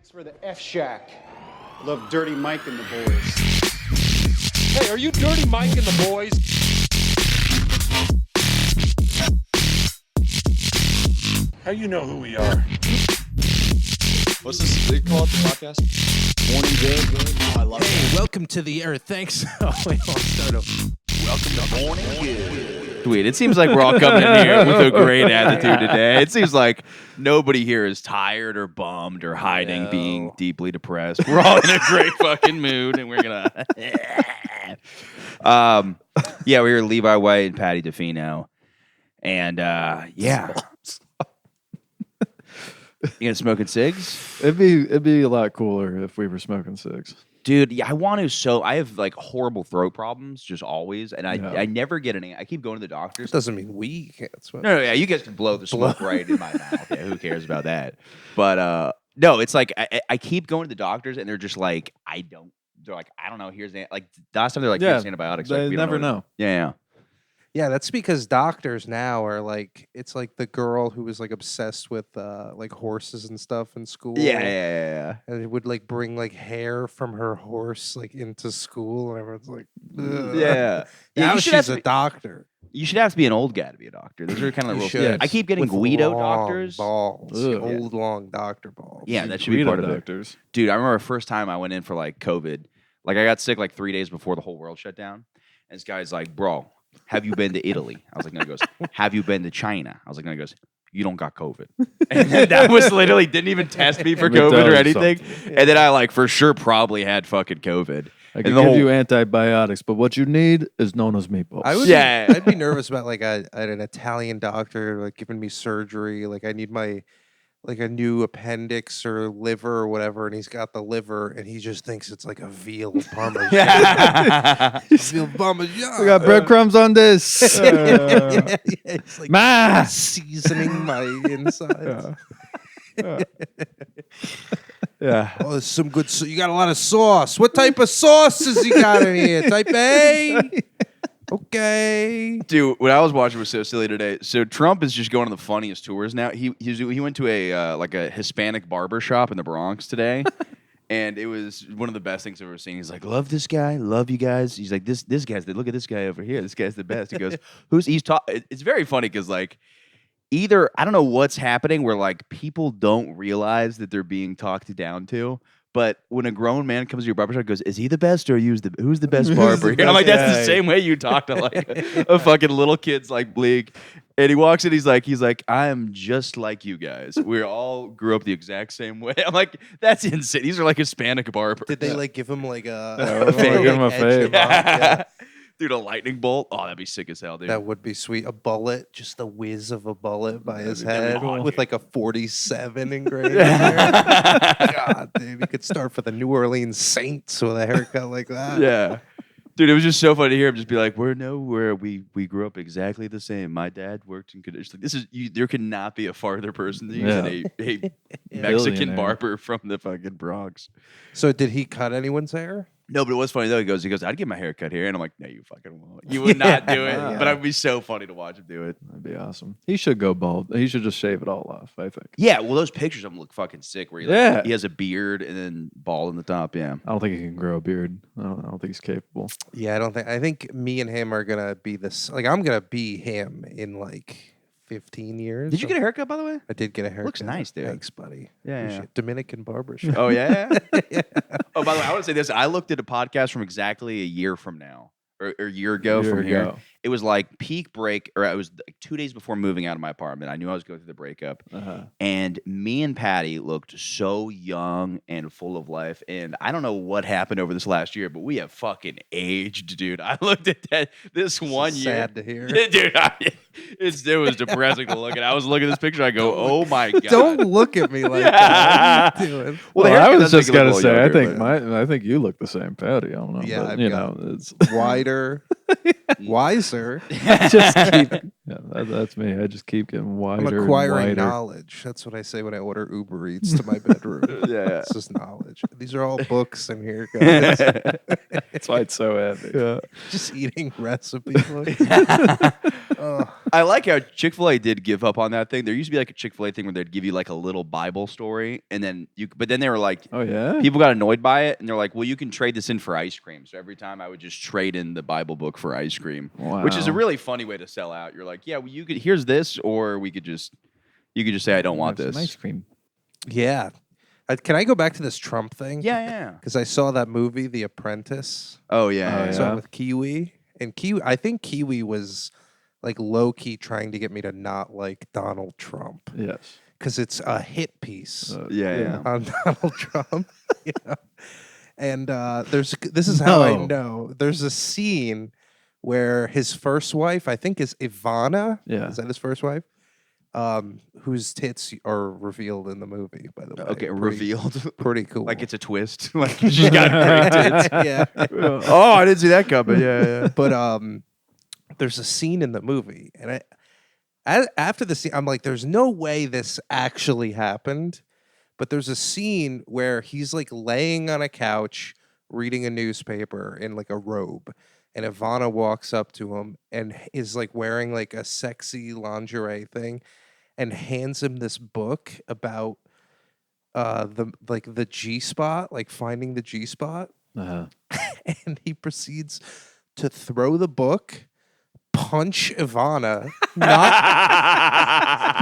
Thanks for the F Shack. Love Dirty Mike and the boys. Hey, are you Dirty Mike and the boys? How you know who we are? What's this they call it, the podcast? Morning good. Oh, I love Hey, welcome to the Earth. Thanks. Oh, wait, I'll start over. Welcome to Morning Good. Sweet. It seems like we're all coming in here with a great attitude today. It seems like nobody here is tired or bummed or hiding, being deeply depressed. We're all in a great fucking mood, and we're gonna. Yeah, we were Levi White and Paddy Defino, and yeah. You gonna smoking cigs? It'd be a lot cooler if we were smoking cigs. Dude, yeah, I want to. So I have like horrible throat problems, just always, and I never get any. I keep going to the doctors. Doesn't mean we can't smoke. No, yeah, you guys can blow the smoke right in my mouth. Yeah, who cares about that? But no, it's like I keep going to the doctors, and they're just like, They're like, I don't know. Here's like last time they're like, here's antibiotics. They like, we never don't know. Yeah. Yeah, that's because doctors now are like, it's like the girl who was like obsessed with like horses and stuff in school. Yeah. And it would like bring like hair from her horse like into school, and everyone's like, ugh. Yeah. Now you should have she's to a doctor. You should have to be an old guy to be a doctor. Those are kind of the rules. should. I keep getting With Guido long doctors. balls, Ugh. old long doctor balls. Yeah, that should be Guido part of it. doctors. Dude, I remember the first time I went in for like COVID. Like I got sick like 3 days before the whole world shut down. And this guy's like, bro, have you been to Italy? I was like, no. He goes, have you been to China? I was like, no. He goes, you don't got COVID. And that was literally, didn't even test me for Let me COVID tell or you anything. something. And then I like for sure probably had fucking COVID. I And can the give whole- you antibiotics, but what you need is known as meatballs. I would Yeah. I'd be nervous about like an Italian doctor like giving me surgery. Like I need my like a new appendix or liver or whatever, and he's got the liver, and he just thinks it's like a veal parmesan. Veal parmesan. We got breadcrumbs on this. yeah, it's like Ma! seasoning my insides. Yeah. Oh, there's some good. You got a lot of sauce. What type of sauces you got in here? Type A. Okay. Dude, what I was watching was so silly today. So Trump is just going on the funniest tours now. He went to a like a Hispanic barber shop in the Bronx today, and it was one of the best things I've ever seen. He's like, "Love this guy, love you guys." He's like, "This guy's look at this guy over here. This guy's the best." He goes, It's very funny because like either I don't know what's happening where like people don't realize that they're being talked down to. But when a grown man comes to your barbershop and goes, is he the best or who's the best barber? I'm like, that's the same way you talk to like a fucking little kid's like bleak. And he walks in, he's like, I am just like you guys. We all grew up the exact same way. I'm like, that's insane. These are like Hispanic barbers. Did they like give him like a fade. Give him a fade. Yeah. Dude, a lightning bolt? Oh, that'd be sick as hell, dude. That would be sweet. A bullet, just the whiz of a bullet by his that'd be head cool. with like a 47 engraved in there. God, dude, you could start for the New Orleans Saints with a haircut like that. Yeah. Dude, it was just so funny to hear him just be like, we grew up exactly the same. My dad worked in conditions. There could not be a farther person than you than a Mexican Billionaire. barber from the fucking Bronx. So did he cut anyone's hair? No, but it was funny though. He goes, I'd get my hair cut here. And I'm like, no, you fucking won't. You would not do it. Yeah. But it'd be so funny to watch him do it. That'd be awesome. He should go bald. He should just shave it all off, I think. Yeah, well, those pictures of him look fucking sick where he has a beard and then bald in the top. Yeah. I don't think he can grow a beard. I don't think he's capable. Yeah, I think me and him are gonna be this. Like, I'm gonna be him in like 15 years. Did you get a haircut, by the way? I did get a haircut. Looks nice, dude. Thanks, buddy. Yeah, Appreciate yeah. it. Dominican barbershop. Oh, yeah? Oh, by the way, I want to say this. I looked at a podcast from exactly a year from now, or a year ago from here. It was like peak break, or it was like 2 days before moving out of my apartment. I knew I was going through the breakup. And me and Patty looked so young and full of life. And I don't know what happened over this last year, but we have fucking aged, dude. I looked at this one year. Sad to hear. Dude, it was depressing to look at. I was looking at this picture. I go, oh my God. Don't look at me like that. What are you doing? Well, the I haircut was does just make it gonna look a say, little I younger, think but- I think you look the same, Patty. I don't know. Yeah, but, I've you got- know, it's Wider, wiser. just keep Yeah, that's me. I just keep getting I'm wider acquiring and wider. knowledge. That's what I say when I order Uber Eats to my bedroom. Yeah. It's just knowledge. These are all books in here, guys. That's why it's so heavy. Just eating recipe books. I like how Chick-fil-A did give up on that thing. There used to be like a Chick-fil-A thing where they'd give you like a little Bible story, and then but then they were like, Oh yeah. people got annoyed by it, and they're like, well, you can trade this in for ice cream. So every time I would just trade in the Bible book for ice cream, which is a Wow. really funny way to sell out. You're like, yeah, well, here's this, or you could just say I don't want Have this. some ice cream. Yeah. Can I go back to this Trump thing? Yeah. Because I saw that movie, The Apprentice. Oh yeah. Oh, yeah. So Yeah. with Kiwi. And Kiwi, I think Kiwi was like low key trying to get me to not like Donald Trump. Yes. Because it's a hit piece Yeah. on Donald Trump. You know? And this is how I No. know. There's a scene where his first wife, I think is Ivana. Yeah. Is that his first wife? Whose tits are revealed in the movie, by the way. Okay, Pretty- revealed. Pretty cool. Like it's a twist. Like she's got great tits. yeah. Oh, I didn't see that coming. Yeah. But there's a scene in the movie, and after the scene, I'm like, there's no way this actually happened. But there's a scene where he's like laying on a couch reading a newspaper in like a robe, and Ivana walks up to him and is like wearing like a sexy lingerie thing, and hands him this book about the G spot, like finding the G spot. Uh-huh. And he proceeds to throw the book, punch Ivana,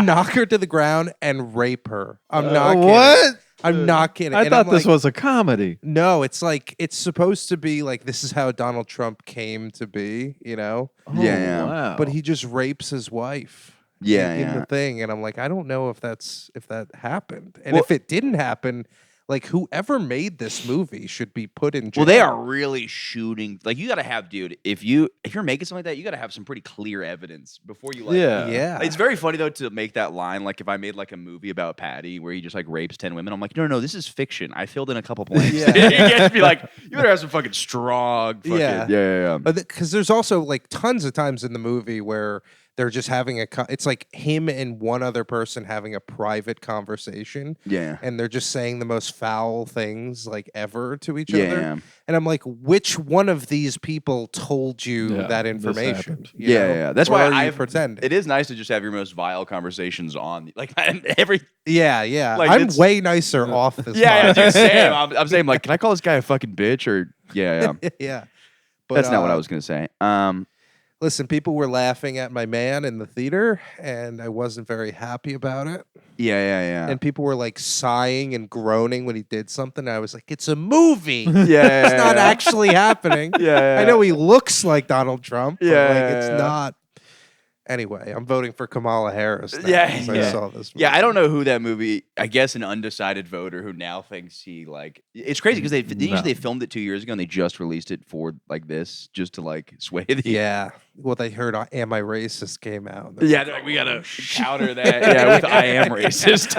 knock her to the ground, and rape her. I'm not kidding. What? I'm not kidding. I And thought I'm this like, was a comedy. No, it's like it's supposed to be like this is how Donald Trump came to be, you know? Oh, Yeah. Wow. But he just rapes his wife. Yeah, in yeah. the thing, and I'm like, I don't know if that happened, and Well- if it didn't happen, like whoever made this movie should be put in jail. Well, they are really shooting. Like you got to have, dude. If you're making something like that, you got to have some pretty clear evidence before you like. Yeah. Yeah, It's very funny though to make that line. Like if I made like a movie about Paddy where he just like rapes 10 women, I'm like, no, this is fiction. I filled in a couple blanks. Yeah. You can't be like, you better have some fucking strong. Fucking, Yeah. yeah. because there's also like tons of times in the movie where they're just having it's like him and one other person having a private conversation, Yeah. and they're just saying the most foul things like ever to each Yeah. other. And I'm like, which one of these people told you Yeah, that this information? happened. You know? Yeah. That's Or why are you I pretending. It is nice to just have your most vile conversations on like every. Yeah. Like, I'm it's- way nicer off this. Yeah, podcast. dude, same. I'm saying like, can I call this guy a fucking bitch or yeah. Yeah. But, That's not what I was gonna say. Listen, people were laughing at my man in the theater, and I wasn't very happy about it. Yeah. And people were like sighing and groaning when he did something. I was like, it's a movie. Yeah, It's not actually happening. Yeah. I know he looks like Donald Trump, but Yeah, like it's yeah. not. Anyway, I'm voting for Kamala Harris. Now, Yeah, 'cause I yeah. saw this. Yeah, movie. I don't know who that movie. I guess an undecided voter who now thinks he like. It's crazy because they filmed it 2 years ago and they just released it for like this, just to like sway the. Yeah. Well, they heard "Am I Racist" came out. They're Yeah, like, they're like, we gotta counter that. Yeah, with I am racist.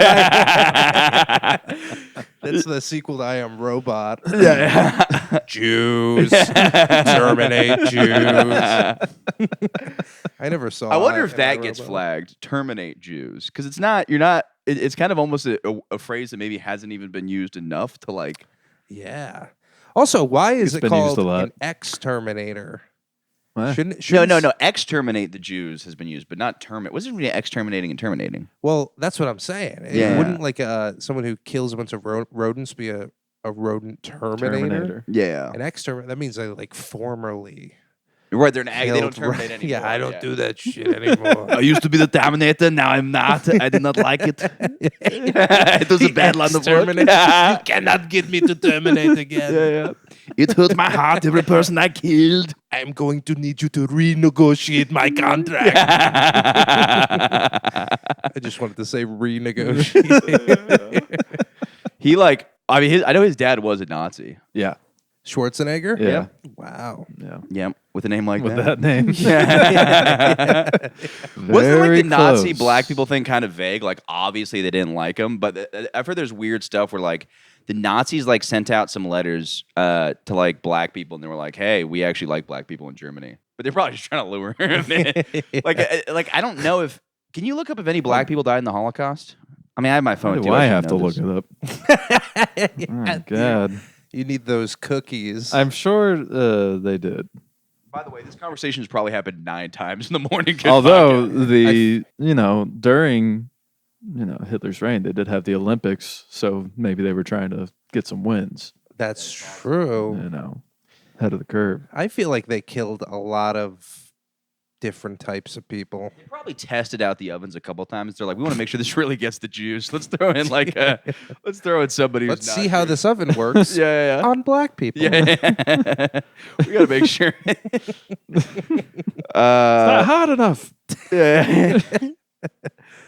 That's the sequel to "I Am Robot." yeah. Jews, terminate Jews. I never saw. I wonder Am if that I gets Robot. flagged. Terminate Jews, because it's not. You're not. It's kind of almost a phrase that maybe hasn't even been used enough to like. Yeah. Also, why is It's it been used called a lot. an exterminator? What? No. Exterminate the Jews has been used, but not terminate. What's it mean? Exterminating and terminating. Well, that's what I'm saying. Yeah. Wouldn't like someone who kills a bunch of rodents be a rodent terminator? Yeah. An exterminator. That means they like formerly. Right, they're an ag. They don't killed terminate ra- anymore. Yeah, I don't do that shit anymore. I used to be the Terminator. Now I'm not. I did not like it. It was a bad line of work. Exterminator. Yeah. You cannot get me to terminate again. It hurt my heart. Every person I killed. I'm going to need you to renegotiate my contract. I just wanted to say renegotiate. He like. I mean, I know his dad was a Nazi. Yeah. Schwarzenegger? Yeah. Wow. Yeah. Yeah, with a name like With that. that name. Wasn't like Very the Nazi close. black people thing kind of vague? Like obviously they didn't like him, but I've heard there's weird stuff where like the Nazis like sent out some letters to like black people, and they were like, "Hey, we actually like black people in Germany." but they're probably just trying to lure him in. Like I don't know if. Can you look up if any black people died in the Holocaust? I mean, I have my phone. Why do too. I should have to know look this. it up? Oh, my God. You need those cookies. I'm sure they did. By the way, this conversation has probably happened 9 times in the morning. Although podcast. during Hitler's reign, they did have the Olympics, so maybe they were trying to get some wins. That's true. Ahead of the curve. I feel like they killed a lot of different types of people. They probably tested out the ovens a couple times. They're like, we want to make sure this really gets the juice. Let's throw in let's throw in somebody. Let's who's see not how here. this oven works. Yeah. On black people. Yeah. We gotta make sure. It's not hot enough. Yeah.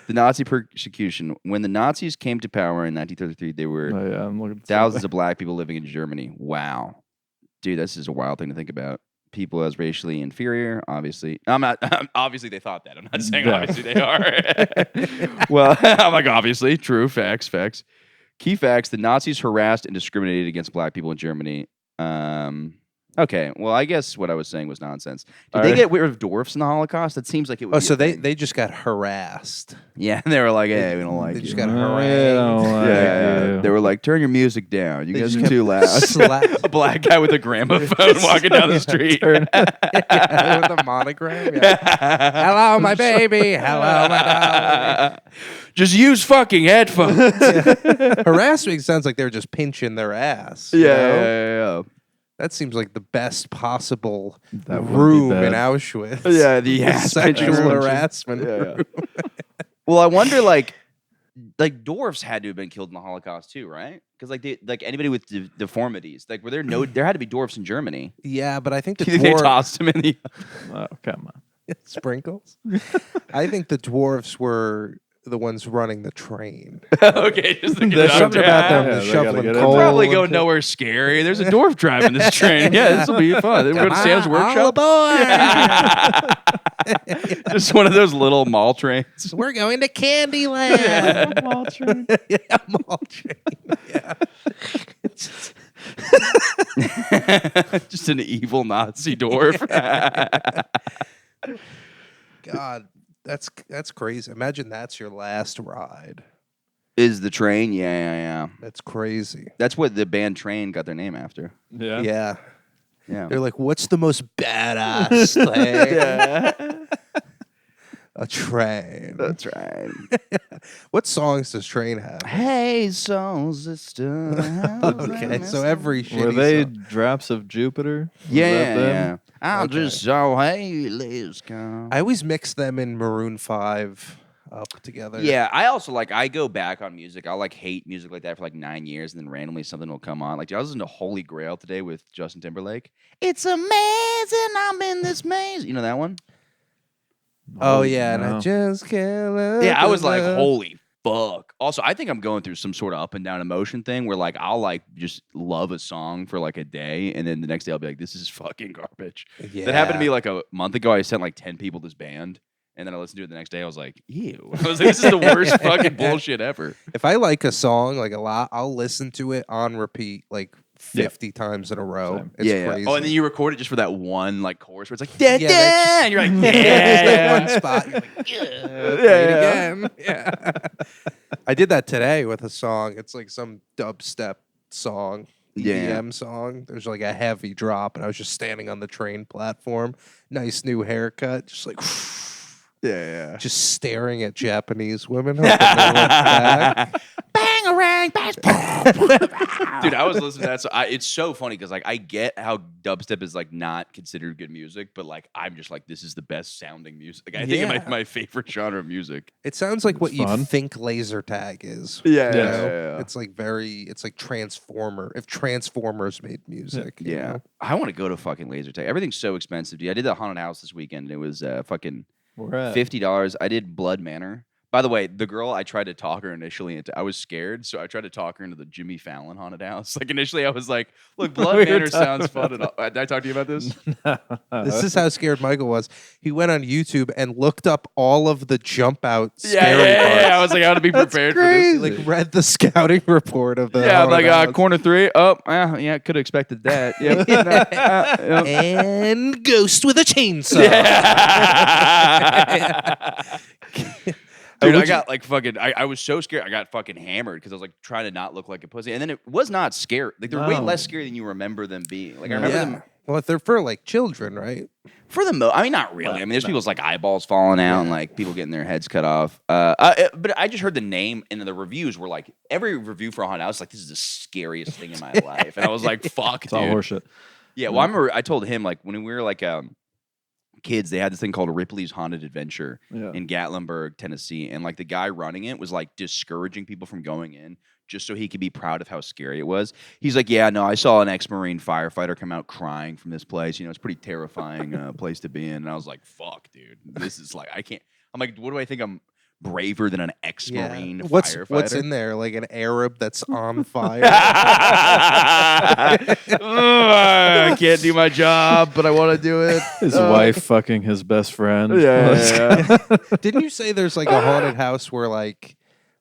The Nazi persecution. When the Nazis came to power in 1933, there were Oh, yeah, I'm looking at thousands of black people living in Germany. Wow. Dude, this is a wild thing to think about. People as racially inferior, obviously. I'm not, obviously they thought that. I'm not saying Yeah. obviously they are. Well, I'm like, obviously, true, facts. Key facts, the Nazis harassed and discriminated against black people in Germany. Okay, well, I guess what I was saying was nonsense. Did they get rid of dwarfs in the Holocaust? That seems like it would Oh, be so a thing. they just got harassed. Yeah, they were like, hey, we don't like They you. just got I harangued. don't like Yeah, you. they were like, turn your music down. You They guys just are too loud. slapped. A black guy with a gramophone walking down the street. Yeah, with a monogram. Yeah. Hello, my baby. Hello, my darling. Just use fucking headphones. Harassment sounds like they're just pinching their ass. Yeah, you know? yeah. That seems like the best possible That would be room bad. in Auschwitz. Yeah, the ass sexual pinching. harassment. Yeah, room. Well, I wonder, like dwarfs had to have been killed in the Holocaust too, right? Because like anybody with deformities, like there had to be dwarfs in Germany. Yeah, but I think the Do you think they dwarf tossed them in the? Oh, come on. sprinkles. I think the dwarfs were the ones running the train. Okay, just to get There's it out something there. about them Yeah, just they gotta shoveling get it. coal. Probably go into- nowhere scary. There's a dwarf driving this train. Yeah, this will be fun. Then we go to Sam's All workshop. aboard. Just one of those little mall trains. We're going to Candyland. Mall train. Yeah, mall train. Yeah. Just an evil Nazi dwarf. God, that's crazy. Imagine that's your last ride. Is the train? Yeah. That's crazy. That's what the band Train got their name after. Yeah. Yeah. Yeah. They're like, what's the most badass thing? A train. That's right. What songs does Train have? Hey, soul sister. Okay, so every shitty Were they song. drops of Jupiter? Was that Yeah. them? I'm Okay. just so hey, let's go. I always mix them in Maroon 5 up together. Yeah, I also I go back on music. I'll hate music like that for 9 years, and then randomly something will come on. Like I was listening to Holy Grail today with Justin Timberlake. It's amazing, I'm in this maze. You know that one? Oh, yeah, and I no. just can't let Yeah, I was it like, go. holy fuck. Also, I think I'm going through some sort of up and down emotion thing where I'll just love a song for a day, and then the next day I'll be like, this is fucking garbage. Yeah. That happened to me a month ago. I sent 10 people this band. And then I listened to it the next day. I was like, ew. I was like, this is the worst fucking bullshit ever. If I like a song a lot, I'll listen to it on repeat 50 times in a row. Same. It's yeah. crazy. Oh, and then you record it just for that one chorus where it's like, da, Yeah, da, that's- and you're like, Just yeah. that one spot. You're like, play it again. Yeah. I did that today with a song. It's some dubstep song. Yeah. EDM song. There's a heavy drop, and I was just standing on the train platform. Nice new haircut. Just Yeah. just staring at Japanese women. hoping they look back. Bangarang, dude, I was listening to that. So it's so funny because I get how dubstep is not considered good music, but I'm just this is the best sounding music. I think Yeah. it's my favorite genre of music. It sounds like what fun. you think laser tag is. Yeah, You yeah, know? It's it's like Transformer. If Transformers made music. you Yeah. know? I want to go to fucking laser tag. Everything's so expensive, dude. I did the haunted house this weekend. And it was fucking We're at $50. I did Blood Manor. By the way, the girl, I tried to talk her initially into, I was scared, so I tried to talk her into the Jimmy Fallon haunted house. Like initially I was like, look, Blood We were Manor talking sounds fun and all. Did I talk to you about this? This is how scared Michael was. He went on YouTube and looked up all of the jump out scary parts. I was like, I ought to be prepared for He this. like read the scouting report of the Yeah, I'm haunted like house. corner 3. Oh, yeah, could have expected that. Yep. And ghost with a chainsaw. Dude, Would I you- got like fucking. I was so scared. I got fucking hammered because I was like trying to not look like a pussy, and then it was not scary. Like they're way No. less scary than you remember them being. Like I Yeah. remember Yeah. them Well, if they're for like children, right? for the most. I mean, not really. I mean, there's people's like eyeballs falling out and like people getting their heads cut off. But I just heard the name and the reviews were like every review for a haunted house like this is the scariest thing in my life, and I was like, fuck, It's all dude. horseshit. Yeah, well, I remember I told him like when we were like kids, they had this thing called Ripley's Haunted Adventure Yeah. in Gatlinburg, Tennessee, and like the guy running it was like discouraging people from going in just so he could be proud of how scary it was. He's like, yeah, no, I saw an ex-Marine firefighter come out crying from this place. You know, it's a pretty terrifying place to be in. And I was like, fuck, dude, this is like I can't. I'm like, what do I think? I'm braver than an ex-Marine firefighter. What's in there? Like an Arab that's on fire. I can't do my job, but I want to do it. His wife fucking his best friend. Yeah. Didn't you say there's like a haunted house where like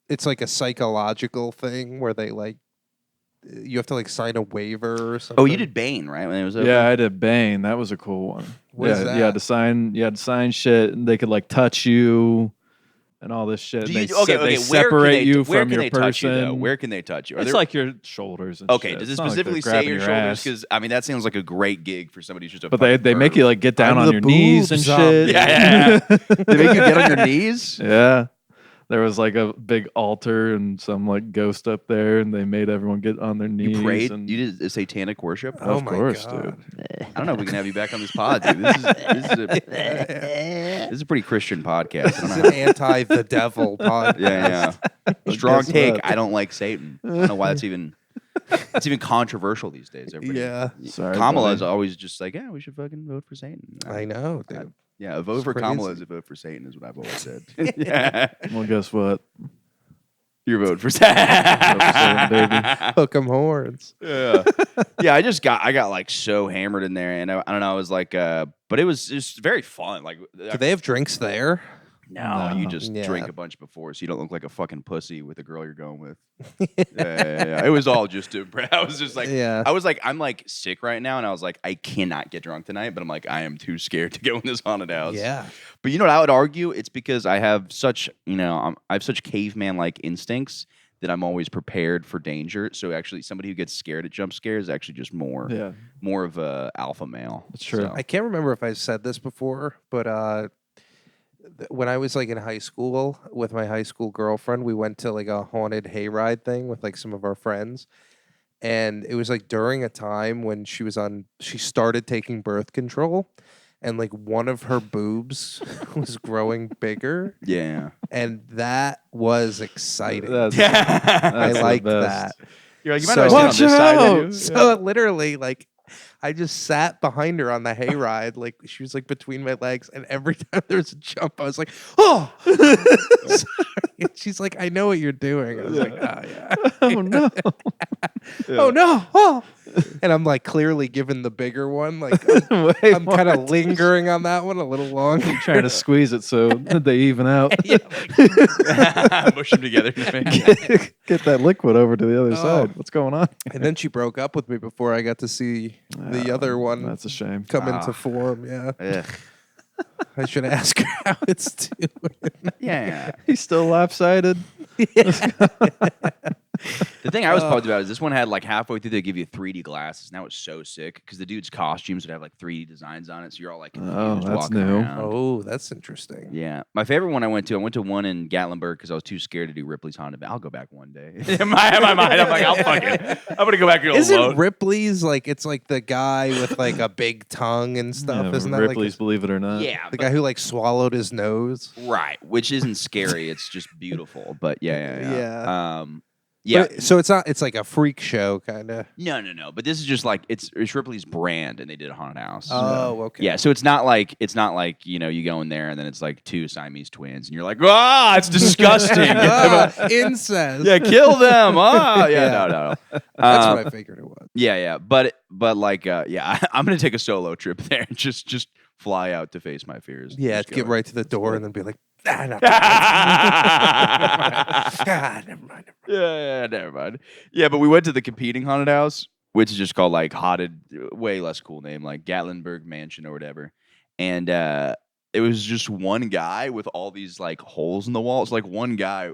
it's like a psychological thing where they like you have to like sign a waiver or something? Oh, you did Bane, right? When it was over? Yeah, I did Bane. That was a cool one. What yeah, is that? You had to sign shit, and they could like touch you and all this shit. Do They, you, se- they where can separate they, you where from can your they touch you, though? person. Where can they touch you? Are It's there- like your shoulders. And okay. shit. Does it It's not like specifically they're say grabbing your shoulders? ass. Because I mean, that sounds like a great gig for somebody who's just a. But fucking they make perv. you like get down I'm on the your knees and boobs zombie. shit. Yeah. They make you get on your knees. Yeah. There was like a big altar and some like ghost up there, and they made everyone get on their knees. You prayed. And You did a satanic worship. Oh of my course, God. dude. I don't know if we can have you back on this pod, dude. This is a pretty Christian podcast. I don't It's know. an anti the devil podcast. Yeah. Strong guess take. what? I don't like Satan. I don't know why it's even controversial these days. Everybody, Yeah. Sorry, Kamala buddy. is always just like, yeah, we should fucking vote for Satan. I know, dude. Yeah, a vote It's for Kamala crazy. is a vote for Satan, is what I've always said. Yeah, Well, guess what? your vote for Satan. baby. Hook 'em horns. Yeah, yeah. I got like so hammered in there, and I don't know. I was like, but it was just very fun. Like, Do they have drinks there? no, you No. just Yeah. drink a bunch before, so you don't look like a fucking pussy with the girl you're going with. Yeah. It was all just to impress. I was just like, Yeah. I was like, I'm like sick right now, and I was like, I cannot get drunk tonight, but I'm like, I am too scared to go in this haunted house. Yeah. But you know what I would argue? It's because I have such, I have such caveman-like instincts that I'm always prepared for danger. So actually, somebody who gets scared at jump scares is actually just more of a alpha male. That's true. So- I can't remember if I've said this before, but when I was like in high school with my high school girlfriend, we went to like a haunted hayride thing with like some of our friends. And it was like during a time when she started taking birth control, and like one of her boobs was growing bigger. yeah. And that was exciting. That's, I that's the liked best. that. You're like, you might So- not sit on Watch this side. out! of you. So literally, like, I just sat behind her on the hayride, like she was like between my legs, and every time there was a jump, I was like, "Oh!" Sorry. And she's like, "I know what you're doing." I was like, "Oh yeah, Oh no! oh no, oh!" And I'm like clearly giving the bigger one, like I'm kind of lingering on that one a little long. trying to squeeze it so they even out. Mush them together. Get that liquid over to the other Oh. side. What's going on? And then she broke up with me before I got to see the other one That's a shame. come into form. Yeah, Ugh. I should ask her how it's doing. Yeah. He's still lopsided. The thing I was pumped about is this one had like halfway through they give you 3D glasses, and that was so sick because the dude's costumes would have like 3D designs on it, so you're all like confused Oh, that's walking new. around. Oh, that's interesting. Yeah, my favorite one I went to one in Gatlinburg because I was too scared to do Ripley's Haunted. I'll go back one day. in my mind, I'm like, I'll fucking, I'm gonna go back here Isn't alone. Ripley's like it's like the guy with like a big tongue and stuff? Yeah, Isn't that Ripley's like Believe It or Not? Yeah, the guy who like swallowed his nose? right, which isn't scary. It's just beautiful. But yeah. Yeah. So it's not. It's like a freak show kind of. No. But this is just like it's Ripley's brand, and they did a haunted house. Oh, okay. Yeah, so it's not like you go in there and then it's like 2 Siamese twins, and you're like, it's disgusting. Incest. Yeah, kill them. No. That's what I figured it was. Yeah. But like, I'm gonna take a solo trip there and just fly out to face my fears. Yeah, Just get go. right to the door and then be like, no. Never mind. Yeah, never mind. Yeah, but we went to the competing haunted house, which is just called like Haunted, way less cool name, like Gatlinburg Mansion or whatever. And it was just one guy with all these like holes in the walls. Like one guy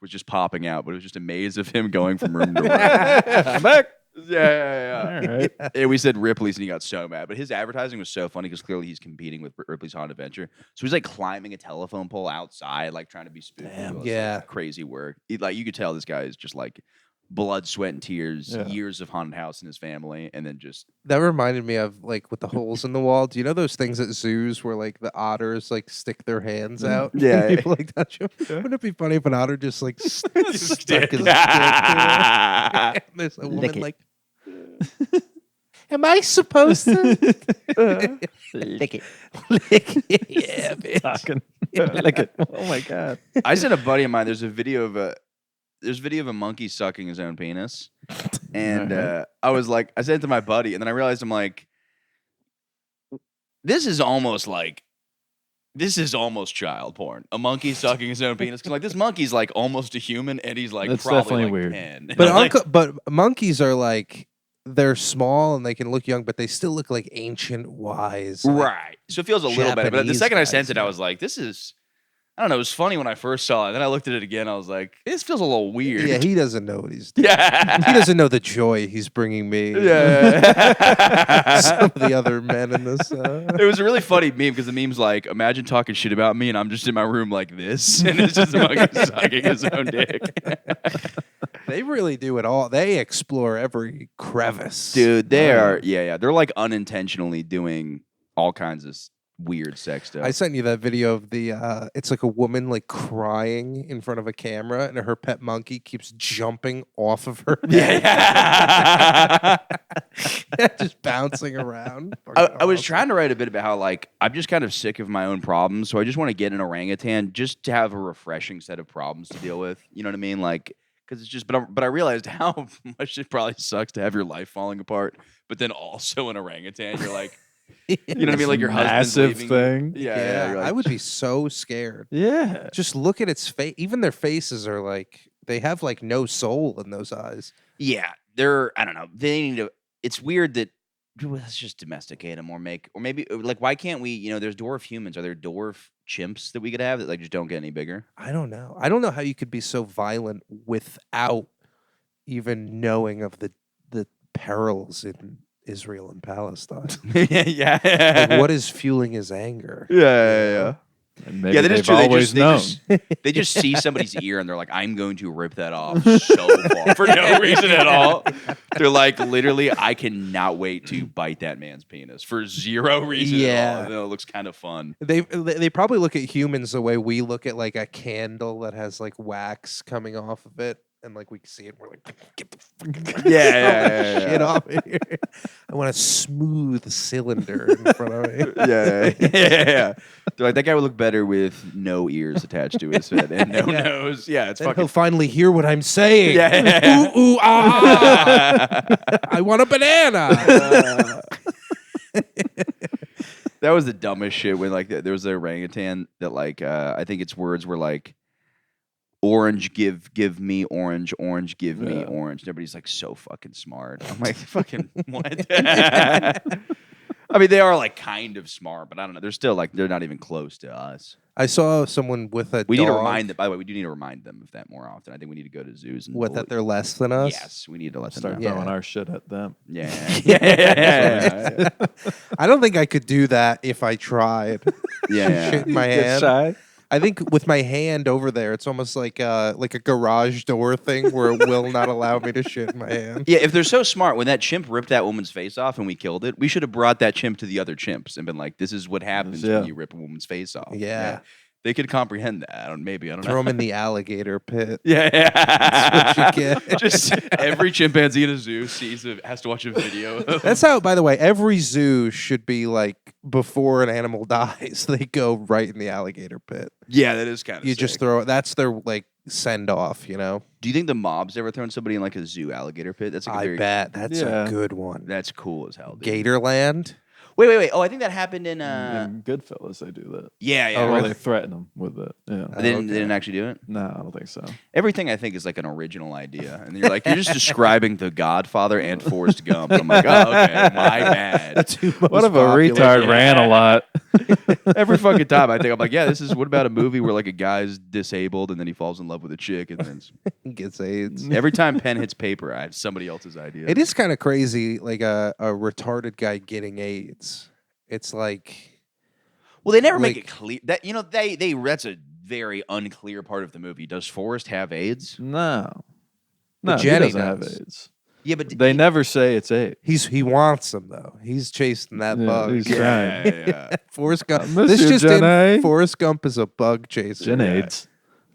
was just popping out, but it was just a maze of him going from room to room. I'm back. Yeah. All right. And we said Ripley's, and he got so mad. But his advertising was so funny because clearly he's competing with Ripley's Haunted Adventure. So he's like climbing a telephone pole outside, like trying to be spooky. Damn. It was, Yeah. like, crazy work. Like you could tell this guy is just like blood, sweat, and tears, Yeah. years of haunted house in his family, and then just That reminded me of like with the holes in the wall. Do you know those things at zoos where like the otters like stick their hands out? Yeah. And people like touch them. Wouldn't it be funny if an otter just like stuck his did. dick through it? There's a woman Lick it. like, am I supposed to? lick it. Lick it. Yeah, bitch. Talking. Like it. Oh my god. I sent a buddy of mine. There's a video of a monkey sucking his own penis, and I was like, I sent it to my buddy, and then I realized I'm like, this is almost child porn. A monkey sucking his own penis, because like this monkey's like almost a human, and he's like That's probably definitely like weird. 10. And But I'm like, but monkeys are like they're small and they can look young, but they still look like ancient wise. like- right. So it feels a little better. But the Japanese second I guys, sent it, I yeah. was like, this is. I don't know. It was funny when I first saw it. Then I looked at it again. I was like, this feels a little weird. Yeah, he doesn't know what he's doing. Yeah. He doesn't know the joy he's bringing me. Yeah. Some of the other men in this. It was a really funny meme because the meme's like, imagine talking shit about me and I'm just in my room like this, and it's just a monkey sucking his own dick. They really do it all. They explore every crevice. Dude, they are, they're like unintentionally doing all kinds of weird sex stuff. I sent you that video of the it's like a woman like crying in front of a camera and her pet monkey keeps jumping off of her. Yeah. Just bouncing around. I was trying to write a bit about how like I'm just kind of sick of my own problems, so I just want to get an orangutan just to have a refreshing set of problems to deal with. You know what I mean? Like, because it's just, but I realized how much it probably sucks to have your life falling apart, but then also an orangutan. You're like, you know what I mean? Like your husband's Massive leaving. thing. Yeah, you're like, I would be so scared. Yeah. Just look at its face. Even their faces are like they have like no soul in those eyes. Yeah, I don't know. They need to. It's weird that let's just domesticate them or maybe like why can't we? You know, there's dwarf humans. Are there dwarf chimps that we could have that like just don't get any bigger? I don't know. I don't know how you could be so violent without even knowing of the perils in Israel and Palestine. yeah. Like, what is fueling his anger? Yeah. And maybe Yeah, that is they've true. always known. They just see somebody's ear and they're like, I'm going to rip that off so far for no reason at all. They're like, literally, I cannot wait to bite that man's penis for zero reason at all. And it looks kind of fun. They probably look at humans the way we look at like a candle that has like wax coming off of it. And like we see it, we're like, get the fucking shit off here. I want a smooth cylinder in front of me. Yeah. They're like, that guy would look better with no ears attached to his head and no nose. Yeah, it's Then fucking. he'll finally hear what I'm saying. Yeah. Ooh, ooh, ah. I want a banana. That was the dumbest shit when like there was an orangutan that like I think its words were like, orange give me orange, orange give me orange. And everybody's like so fucking smart. I'm like, fucking what? I mean, they are like kind of smart, but I don't know. They're still like they're not even close to us. I saw someone with a We dog. need to remind them. By the way, we do need to remind them of that more often. I think we need to go to zoos and What, that they're less than us? Yes, we need to let them Start know. throwing our shit at them. Yeah. I don't think I could do that if I tried. Yeah. Shit in my Get hand. shy. I think with my hand over there, it's almost like a garage door thing where it will not allow me to shit in my hand. Yeah, if they're so smart, when that chimp ripped that woman's face off and we killed it, we should have brought that chimp to the other chimps and been like, this is what happens Yeah. when you rip a woman's face off. Yeah. They could comprehend that. I don't know. Throw him in the alligator pit. Yeah, That's what you get. Just every chimpanzee in a zoo has to watch a video. That's how, by the way, every zoo should be like before an animal dies, they go right in the alligator pit. Yeah, that is kind of You just throw it. That's their like send off, you know? Do you think the mob's ever thrown somebody in like a zoo alligator pit? That's like a I very, bet. That's Yeah. a good one. That's cool as hell. Dude. Gatorland. Wait. Oh, I think that happened in In Goodfellas, they do that. yeah. Oh, Or really? they threaten them with it. Yeah. They didn't actually do it. No, I don't think so. Everything I think is like an original idea, and you're just describing The Godfather and Forrest Gump. I'm like, oh, okay, my bad. What if a retard ran a lot? Every fucking time I think I'm like, yeah, this is what about a movie where like a guy's disabled and then he falls in love with a chick, and then Gets AIDS. every time pen hits paper, I have somebody else's idea. It is kind of crazy, like a retarded guy getting AIDS. It's like, Well, they never make like- it clear that they that's a very unclear part of the movie. Does Forrest have AIDS? No. But No, Jenny he doesn't have does. AIDS. Yeah, but They never say it's AIDS. he wants them though. He's chasing that Yeah, bug. he's trying. yeah. Forrest Gump. miss This you, just Jenny. in. Forrest Gump is a bug chaser. Gen AIDS.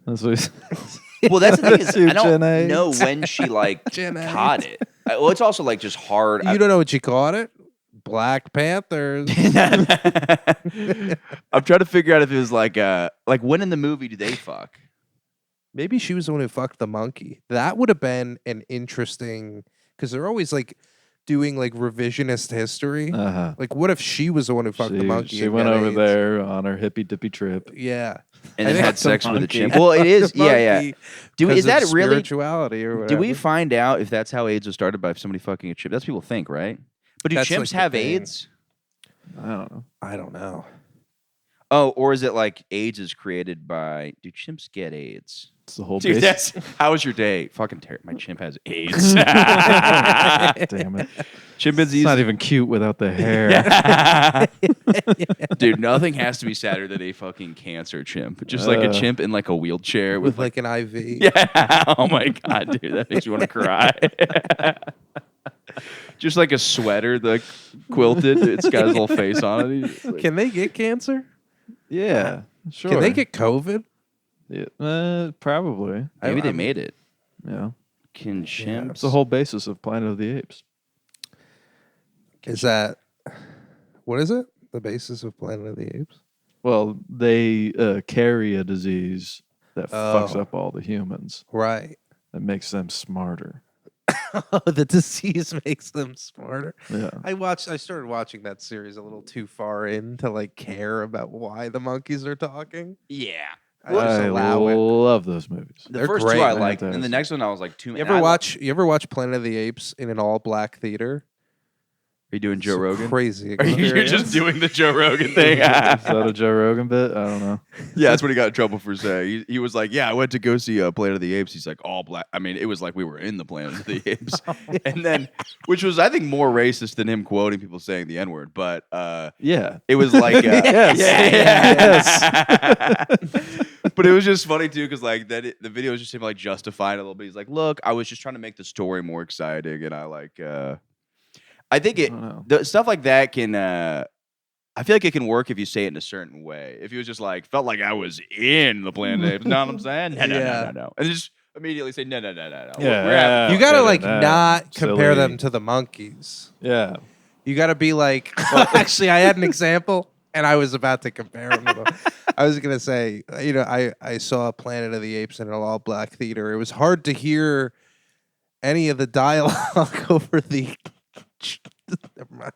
That's what he says. Well, that's the thing is, You I don't Gen AIDS. know when she like Gen AIDS. caught it. Well, it's also like just hard. You don't know what you caught it? Black Panthers. I'm trying to figure out if it was like when in the movie do they fuck? Maybe she was the one who fucked the monkey. That would have been an interesting, because they're always like doing like revisionist history. Uh-huh. Like, what if she was the one who fucked the monkey? She and went got over AIDS? there on her hippy dippy trip. Yeah. And I then think had the sex with a monkey. chimp. Well, it is. The Yeah. monkey, Is 'cause that of really? spirituality or whatever? Do we find out if that's how AIDS was started by somebody fucking a chimp? That's what people think, right? But do That's, like, chimps the have thing. AIDS? I don't know. I don't know. Oh, or is it like AIDS is created by? Do chimps get AIDS? It's the whole Dude, base. how was your day? Fucking terrible. My chimp has AIDS. Damn it. Chimpanzees. It's not even cute without the hair. Dude, nothing has to be sadder than a fucking cancer chimp. Just like a chimp in like a wheelchair With like an IV. yeah. Oh my god, dude, that makes you want to cry. Just like a sweater, like quilted. It's got his little face on it. He's like- Can they get cancer? Yeah, sure. Can they get COVID? Yeah, probably. Maybe they I'm- made it. Yeah. Can chimps? It's the whole basis of Planet of the Apes. Is that, what is it? The basis of Planet of the Apes? Well, they carry a disease that fucks Oh. up all the humans. Right. That makes them smarter. The disease makes them smarter. Yeah. I started watching that series a little too far in to like care about why the monkeys are talking. Yeah. I just I allow it. love those movies. The They're first great. two I I liked, think and the those- next one I was like, too. You ever watch Planet of the Apes in an all black theater? Are you doing Joe It's a Rogan? Crazy. Are you experience. just doing the Joe Rogan thing? Is that a Joe Rogan bit? I don't know. Yeah, that's what he got in trouble for saying. He was like, "Yeah, I went to go see Planet of the Apes." He's like, "All black." I mean, it was like we were in the Planet of the Apes, and then, which was I think more racist than him quoting people saying the N word. But Yeah. it was like, Yes. yes. But it was just funny too, because like the video was just him like justifying it a little bit. He's like, "Look, I was just trying to make the story more exciting, and I like." I think I don't know. the stuff like that can. I feel like it can work if you say it in a certain way. If he was just like felt like I was in the Planet of the Apes, you know what I'm saying? No, Yeah. no, and just immediately say no. Yeah, We're having You gotta better like than that. not compare Silly. them to the monkeys. Yeah. You gotta be like, well, actually, I had an example, and I was about to compare them to them. I was gonna say, I saw Planet of the Apes in an all black theater. It was hard to hear any of the dialogue over the. Never mind.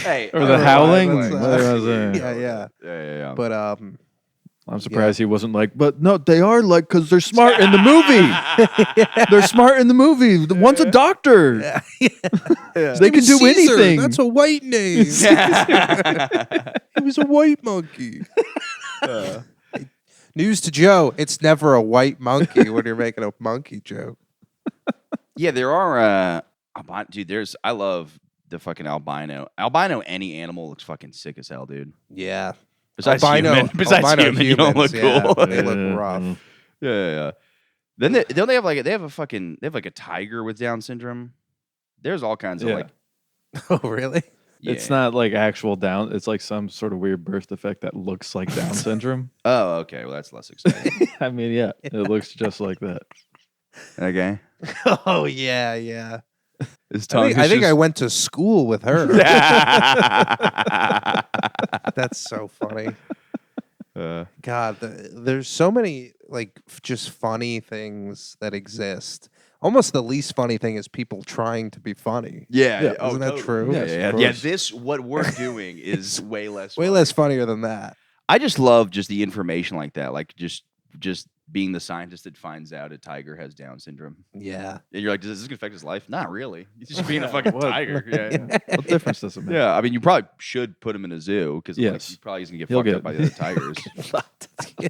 Hey, Or I the don't know, howling? like- What was that? Yeah. yeah. But I'm surprised he wasn't like, but no, they are like, because they're smart in the movie. They're smart in the movie. The one's a doctor. They can do Caesar, anything. That's a white name. He was a white monkey. News to Joe: it's never a white monkey when you're making a monkey joke. Yeah, there are. Dude, I love the fucking albino. Albino, any animal looks fucking sick as hell, dude. Yeah. Besides albino human, you don't look humans, cool. yeah, they Yeah. look rough. Yeah. Then they have like a tiger with Down syndrome. There's all kinds of Yeah. like Oh, really? It's Yeah. not like actual Down. It's like some sort of weird birth defect that looks like Down syndrome. Oh, okay. Well, that's less exciting. I mean, yeah, it looks just like that. Okay. Oh yeah. His I tongue think, I think I is went to school with her. just- That's so funny. Uh, God, there's so many like just funny things that exist. Almost the least funny thing is people trying to be funny. yeah. Yeah, Oh, isn't that totally. true? Yeah, Yes, yeah, of yeah. course. This what we're doing is way less. Way funny. less funnier than that. I just love just the information like that, like just being the scientist that finds out a tiger has Down syndrome. Yeah. And you're like, does this affect his life? Not really. He's just being a fucking What? tiger. Yeah. What difference does it make? Yeah, I mean, you probably should put him in a zoo because Yes. he probably isn't gonna get He'll fucked get- up by the other tigers.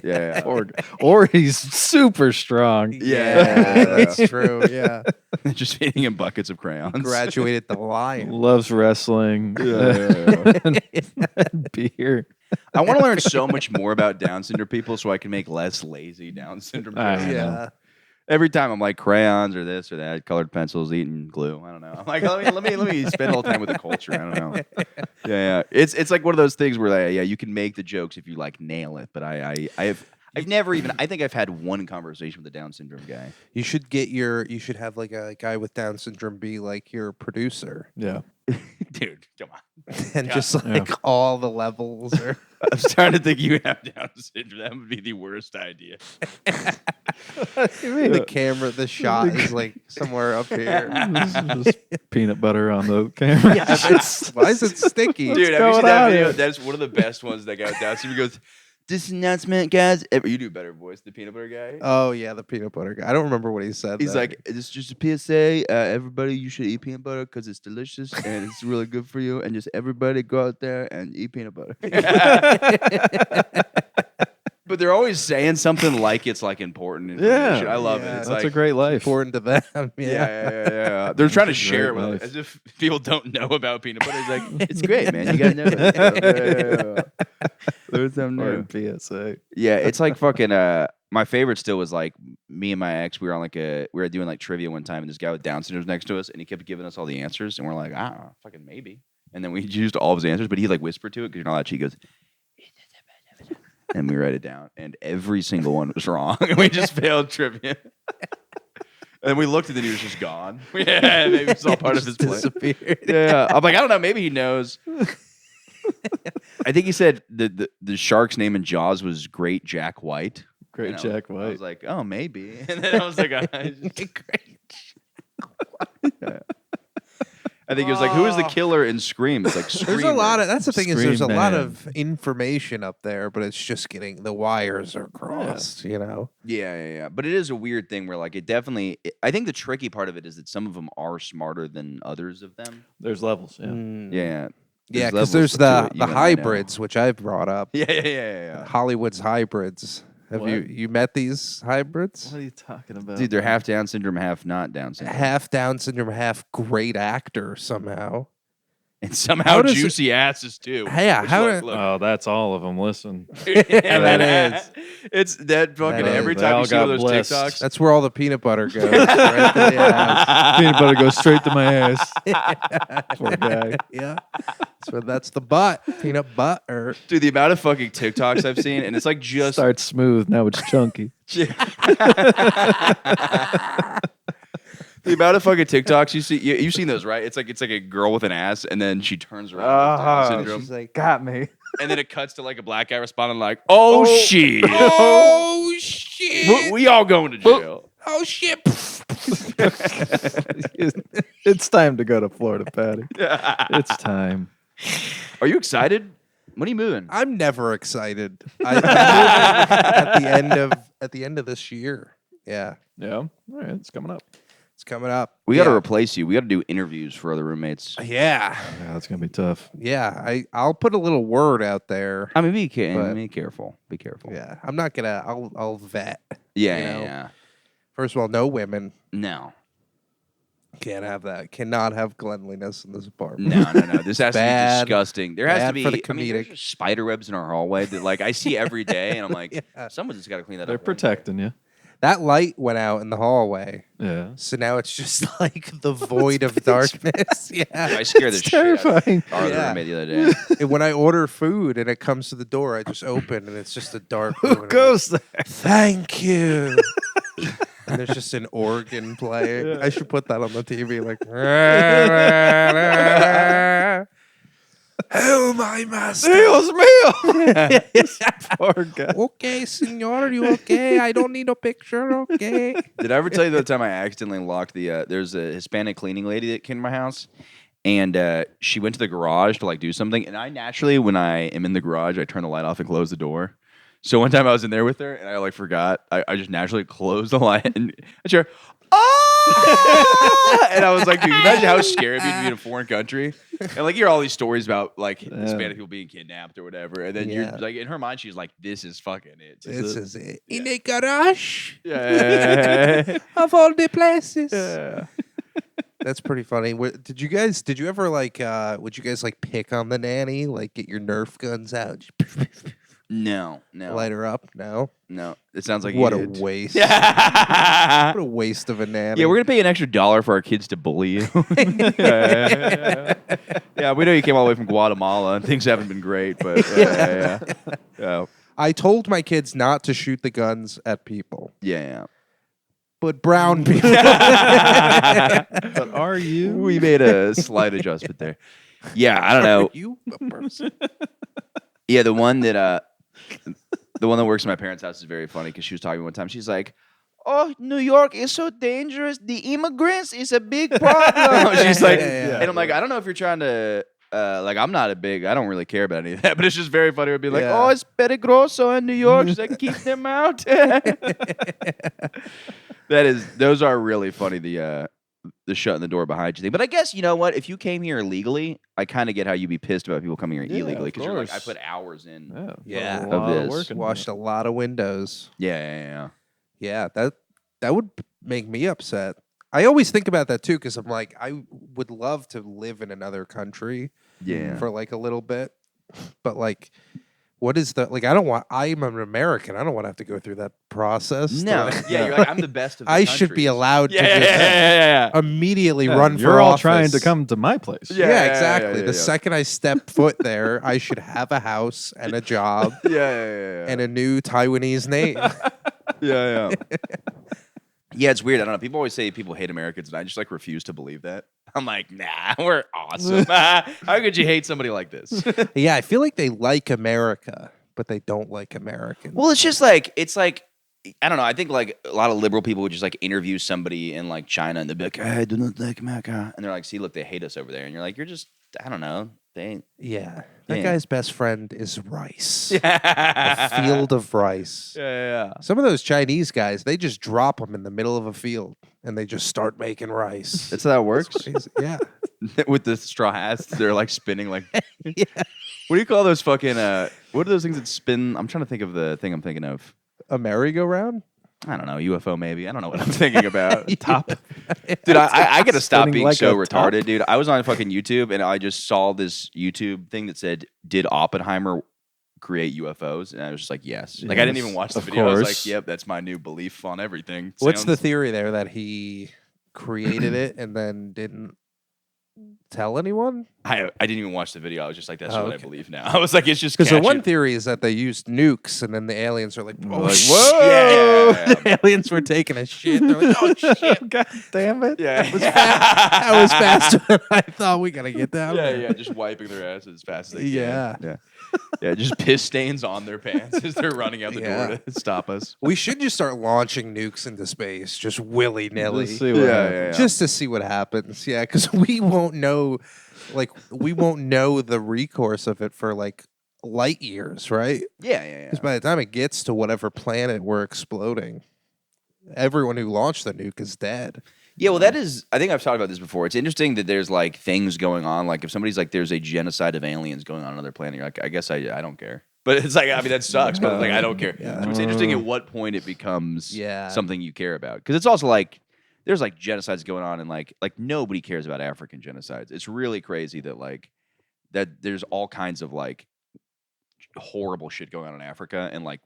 yeah, Or he's super strong. Yeah. That's true. Yeah. just feeding him buckets of crayons. Graduated the lion. Loves wrestling. Yeah. and beer. I want to learn so much more about Down syndrome people so I can make less lazy Down syndrome I jokes. know. Yeah. Every time I'm like crayons or this or that, colored pencils, eating glue. I don't know. I'm like, let me spend all the time with the culture. I don't know. Yeah. It's like one of those things where like, yeah, you can make the jokes if you like nail it, but I've never even. I think I've had one conversation with a Down syndrome guy. You should have like a guy with Down syndrome be like your producer. Yeah. Dude, come on. And just like all the levels are I'm starting to think you have Down syndrome. That would be the worst idea. the camera, the shot is like somewhere up here. Just peanut butter on the camera. Why is it sticky? Dude, have you going seen that on video? here? That's one of the best ones that guy with Down syndrome goes, this announcement, guys. You do better voice, the peanut butter guy. Oh yeah, the peanut butter guy. I don't remember what he said. He's though. like, it's just a PSA. Everybody, you should eat peanut butter because it's delicious and it's really good for you. And just everybody go out there and eat peanut butter. But they're always saying something like it's like important information. I love Yeah. it. It's That's like, a great life. important to them. yeah. They're trying to That's a share it great with life. as if people don't know about peanut butter. It's like, it's great, man. You gotta know it. There's something Or new. in PSA. Yeah, it's like fucking. My favorite still was like me and my ex. We were on like we were doing like trivia one time, and this guy with Down syndrome was next to us, and he kept giving us all the answers, and we're like, fucking maybe. And then we used all of his answers, but he like whispered to it because you're not allowed to. He goes, and we write it down, and every single one was wrong, and we just failed trivia. And we looked, and then he was just gone. Yeah, maybe it's all part of his plan. disappeared. Yeah, I'm like, I don't know. Maybe he knows. I think he said the shark's name in Jaws was Great Jack White. Great You know, Jack I White. was like, oh, maybe. And then I was like, I think he was like, who is the killer in Scream? It's like Screamer. There's a lot of. That's the thing is, there's a Scream lot Man. of information up there, but it's just getting the wires are crossed. You know. Yeah. But it is a weird thing where like it definitely. I think the tricky part of it is that some of them are smarter than others of them. There's levels. Yeah. Yeah. Yeah, levels because there's to the it, you and I know. hybrids, which I've brought up. Yeah. Hollywood's hybrids. Have What? you met these hybrids? What are you talking about? Dude, they're half Down syndrome, half not Down syndrome. Half Down syndrome, half great actor somehow. And somehow How does it- juicy asses too. Yeah, Which, how look, do- look. Oh, that's all of them. Listen. Yeah, that is. It's that fucking That is. every They time all you see one got of those blessed. TikToks. That's where all the peanut butter goes. right to the ass. Peanut butter goes straight to my ass. Poor guy. Yeah. That's the butt. Peanut butter. Dude, the amount of fucking TikToks I've seen, and it's like just Starts smooth. Now it's chunky. the amount of fucking TikToks you see. You've seen those, right? It's like a girl with an ass, and then she turns around with Down syndrome, She's like, Got me. and then it cuts to like a black guy responding like, "Oh, shit, oh shit. we all going to jail." Oh shit. It's time to go to Florida, Patty. It's time. Are you excited? When are you moving? I'm never excited. At the end of this year. Yeah. Yeah. All right. It's coming up. It's coming up. We got to Yeah. replace you. We got to do interviews for other roommates. Yeah. Yeah, that's going to be tough. Yeah. I'll put a little word out there. I mean, But- be careful. Be careful. Yeah. I'm not gonna I'll vet. Yeah, You yeah, know? yeah. First of all, no women. No. Can't have that. Cannot have cleanliness in this apartment. No. This has to be Bad. disgusting. There has to Bad be. for the I mean, there's comedic. just spider webs in our hallway that, like, I see every day, and I'm like, Yeah. someone's just got to clean that They're up. protecting you. That light went out in the hallway. Yeah. So now it's just like the void of darkness. Yeah. I scared the shit terrifying. out of our Yeah. roommate the other day. And when I order food and it comes to the door, I just open and it's just a dark room. Who and I'm goes there? like, thank you. And there's just an organ playing. I should put that on the TV. Like, oh my master. Dios mío! Poor guy. Okay, senor, you okay? I don't need a picture, okay? Did I ever tell you the time I accidentally locked the? There's a Hispanic cleaning lady that came to my house, and she went to the garage to like do something. And I naturally, when I am in the garage, I turn the light off and close the door. So one time I was in there with her, and I like forgot. I just naturally closed the light, and I hear, oh! And I was like, dude, imagine how scary it'd be to be in a foreign country. And like, you hear all these stories about like Hispanic people being kidnapped or whatever. And then you're like, in her mind, she's like, this is fucking it. This is it. In a garage Yeah. of all the places. Yeah. That's pretty funny. Did you ever like, would you guys like pick on the nanny? Like get your Nerf guns out? No. Light her up? No. It sounds like What you a did. waste. Yeah. What a waste of a nanny. Yeah, we're gonna pay an extra $1 for our kids to bully you. Yeah, we know you came all the way from Guatemala and things haven't been great, but yeah. I told my kids not to shoot the guns at people, Yeah. but brown people. But are you? We made a slight adjustment there. Yeah, I don't know. Are you a person? Yeah, the one that works in my parents' house is very funny because she was talking one time. She's like, "Oh, New York is so dangerous. The immigrants is a big problem." She's like, Yeah. and I'm like, I don't know if you're trying to. I'm not I don't really care about any of that, but it's just very funny. It would be like, Yeah. oh, it's peligroso in New York. She's like, keep them out. Those are really funny. The shutting the door behind you thing. But I guess, you know what? If you came here illegally, I kind of get how you'd be pissed about people coming here illegally because you're like, I put hours in. Yeah. A lot Of of this. work in Washed a lot of windows. Yeah. Yeah, that would make me upset. I always think about that too because I'm like, I would love to live in another country for like a little bit, but like, what is the like? I'm an American. I don't want to have to go through that process. No. Yeah, you're like, I'm the best of the I should be countries. allowed to Yeah. immediately Yeah, run for You're all office. trying to come to my place. Yeah, exactly. yeah. The second I step foot there, I should have a house and a job Yeah. and a new Taiwanese name. Yeah. Yeah, it's weird. I don't know. People always say people hate Americans, and I just like refuse to believe that. I'm like, nah, we're awesome. How could you hate somebody like this? Yeah, I feel like they like America, but they don't like Americans. Well, it's like I don't know. I think like a lot of liberal people would just like interview somebody in like China, and they'd be like, I do not like America, and they're like, see, look, they hate us over there, and you're like, you're just, I don't know, they ain't. Yeah. That Yeah. guy's best friend is rice. Yeah. A field of rice. Yeah. Some of those Chinese guys, they just drop them in the middle of a field and they just start making rice. That's how that works. Crazy. Yeah. With the straw hats, they're like spinning like. Yeah. What do you call those fucking? What are those things that spin? I'm trying to think of the thing I'm thinking of. A merry-go-round? I don't know, UFO maybe. I don't know what I'm thinking about. Top. Dude, I gotta stop Spinning being like so a retarded, top? dude. I was on fucking YouTube and I just saw this YouTube thing that said, "Did Oppenheimer create UFOs?" And I was just like, yes. Like I didn't even watch the of video. I was like, course. yep, that's my new belief on everything. What's the Sounds- theory there that he created it and then didn't tell anyone? I didn't even watch the video. I was just like, that's Oh, what I okay. believe now. I was like, it's just Because the catchy. one theory is that they used nukes and then the aliens are like, oh, Like, shit. whoa! Yeah. The aliens were taking a shit. They're like, oh, shit. God damn it. Yeah, That was faster than I thought. We got to get down there. Yeah, just wiping their asses as fast as they Yeah. can. Yeah, just piss stains on their pants as they're running out the Yeah. door to stop us. We should just start launching nukes into space, just willy-nilly. Let's see what happens. Just to see what happens. Yeah, because we won't know the recourse of it for like light years, right? Yeah. Because by the time it gets to whatever planet we're exploding, everyone who launched the nuke is dead. Yeah, well, that is. I think I've talked about this before. It's interesting that there's like things going on. Like if somebody's like, "There's a genocide of aliens going on another planet," you're like, "I guess I don't care." But it's like, I mean, that sucks. But like, I don't care. Yeah. So it's interesting at what point it becomes Yeah. something you care about. Because it's also like there's like genocides going on, and like nobody cares about African genocides. It's really crazy that there's all kinds of like horrible shit going on in Africa, and like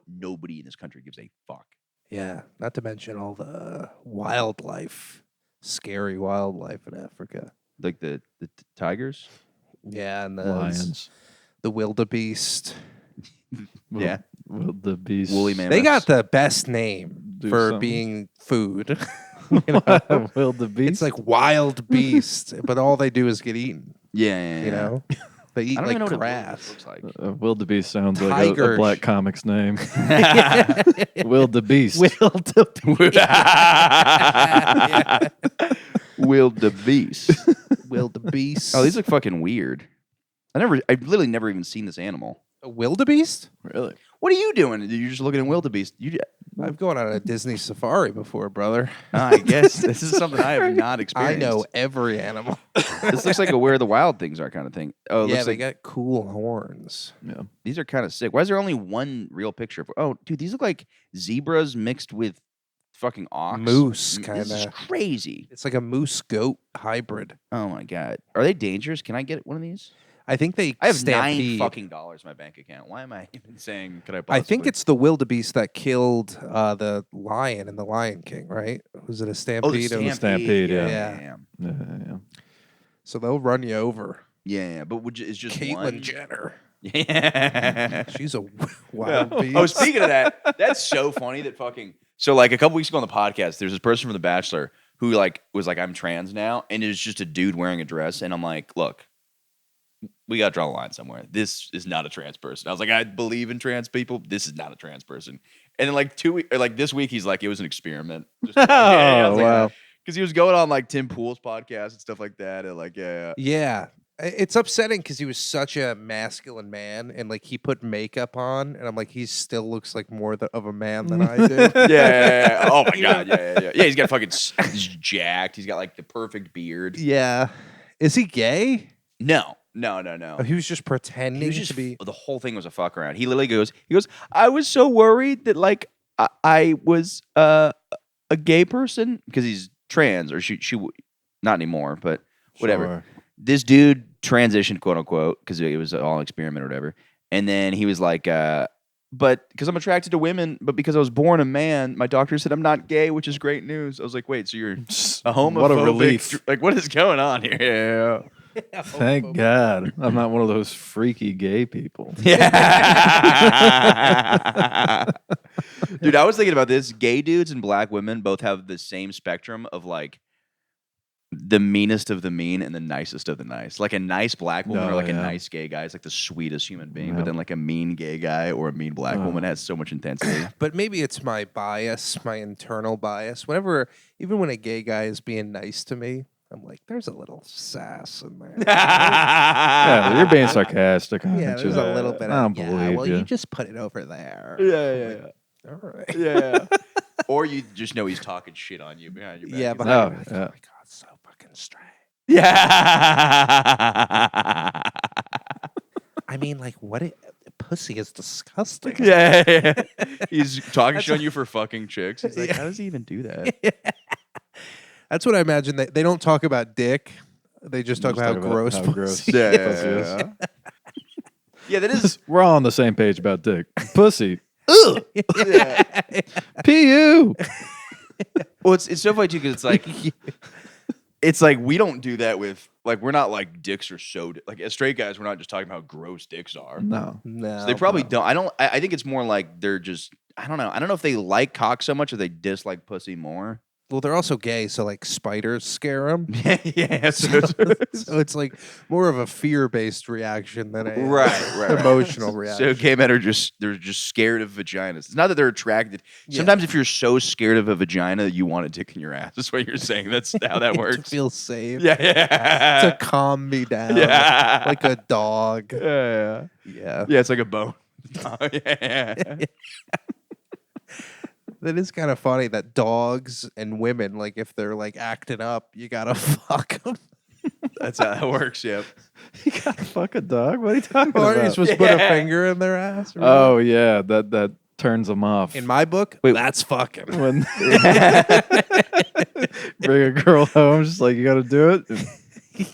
nobody in this country gives a fuck. Yeah, not to mention all the wildlife, scary wildlife in Africa. Like the tigers. Yeah, and Lions. the wildebeest. Yeah. Wildebeest. Woolly mammoths. They got the best name Do for something. being food. You know? Wildebeest. It's like wild beast, but all they do is get eaten. Yeah. You know, they eat I don't like even know what grass. it looks like. Wildebeest sounds like a Tiger. Black Comics name. Wildebeest. Wildebeest. Wildebeest. Wildebeest. Oh, these look fucking weird. I've literally never even seen this animal. A wildebeest? Really? What are you doing? You're just looking at wildebeest. I've gone on a Disney safari before, brother. I guess this is something I have not I experienced. know every animal. This looks like a where the wild things are kind of thing. Oh, it Yeah, looks they like got cool horns. Yeah. these are kind of sick. Why is there only one real picture of? Oh, dude, these look like zebras mixed with fucking ox. Moose, This is kinda. crazy. It's like a moose goat hybrid. Oh my god, are they dangerous? Can I get one of these? I think they I have stampede. $9 fucking in my bank account. Why am I even saying? Could I? I think possibly- it's the wildebeest that killed the lion in the Lion King, right? Was it a Oh, stampede? the It was- Stampede, yeah. yeah. Yeah. So they'll run you over. Yeah, but it's just Caitlyn one. Jenner. Yeah. She's a wild beast. Oh, speaking of that, that's so funny that fucking. So like a couple weeks ago on the podcast, there's this person from The Bachelor who like was like, I'm trans now, and it was just a dude wearing a dress, and I'm like, look, we got to draw a line somewhere. This is not a trans person. I was like, I believe in trans people. This is not a trans person. And then like this week, he's like, it was an experiment. Just, Oh, wow. Because he was going on like Tim Pool's podcast and stuff like that, and like Yeah. It's upsetting because he was such a masculine man, and like he put makeup on, and I'm like, he still looks like more of a man than I do. yeah. Oh my god, yeah. He's got fucking he's jacked. He's got like the perfect beard. Yeah. Is he gay? No. Oh, he was just pretending He was just to be. the whole thing was a fuck around. He literally goes, I was so worried that like I was a gay person because he's trans or she not anymore, but whatever. Sure. This dude transitioned, quote unquote, because it was all an experiment or whatever. And then he was like, but because I'm attracted to women, but because I was born a man, my doctor said I'm not gay, which is great news. I was like, wait, so you're a homophobic? What a relief. Like, what is going on here? Yeah. Thank God. I'm not one of those freaky gay people. Yeah. Dude, I was thinking about this. Gay dudes and black women both have the same spectrum of like the meanest of the mean and the nicest of the nice. Like a nice black woman or like a nice gay guy is like the sweetest human being. But then like a mean gay guy or a mean black woman has so much intensity. But maybe it's my bias, my internal bias. Even when a gay guy is being nice to me, I'm like, there's a little sass in there. Yeah, you're being sarcastic. Yeah, there's a little bit I of, don't believe well, you. you just put it over there. Yeah. All right. Yeah. Or you just know he's talking shit on you behind your back. Yeah, He's but like, Oh, I'm like, yeah. oh my God, so fucking straight. yeah. I mean, like, pussy is disgusting. Yeah. He's talking shit on you for fucking chicks. He's like, how does he even do that? That's what I imagine. They don't talk about dick. They just talk about how gross how pussy. gross. Yeah. Pussy is. Yeah, that is. We're all on the same page about dick. Pussy. Yeah. P.U. Well, it's so funny too because it's like we don't do that with like we're not like dicks are so like as straight guys we're not just talking about how gross dicks are. No. No, So they probably don't. I think it's more like they're just. I don't know. I don't know if they like cock so much or they dislike pussy more. Well, they're also gay, so like spiders scare them. Yeah. So So it's like more of a fear-based reaction than a right. emotional reaction. So gay men are just scared of vaginas. It's not that they're attracted. Sometimes if you're so scared of a vagina, you want a dick in your ass. That's what you're saying. That's how that to works. feel safe. Yeah. To calm me down. Yeah. Like a dog. Yeah. Yeah. Yeah, it's like a bone. Yeah. That is kind of funny that dogs and women, like if they're like acting up, you gotta fuck them. That's how that works, yep. You gotta fuck a dog? What are you talking Or you about? supposed to put a finger in their ass? or Oh, yeah. That turns them off. in my book, Wait. that's fucking. When bring a girl home, just like, you gotta do it.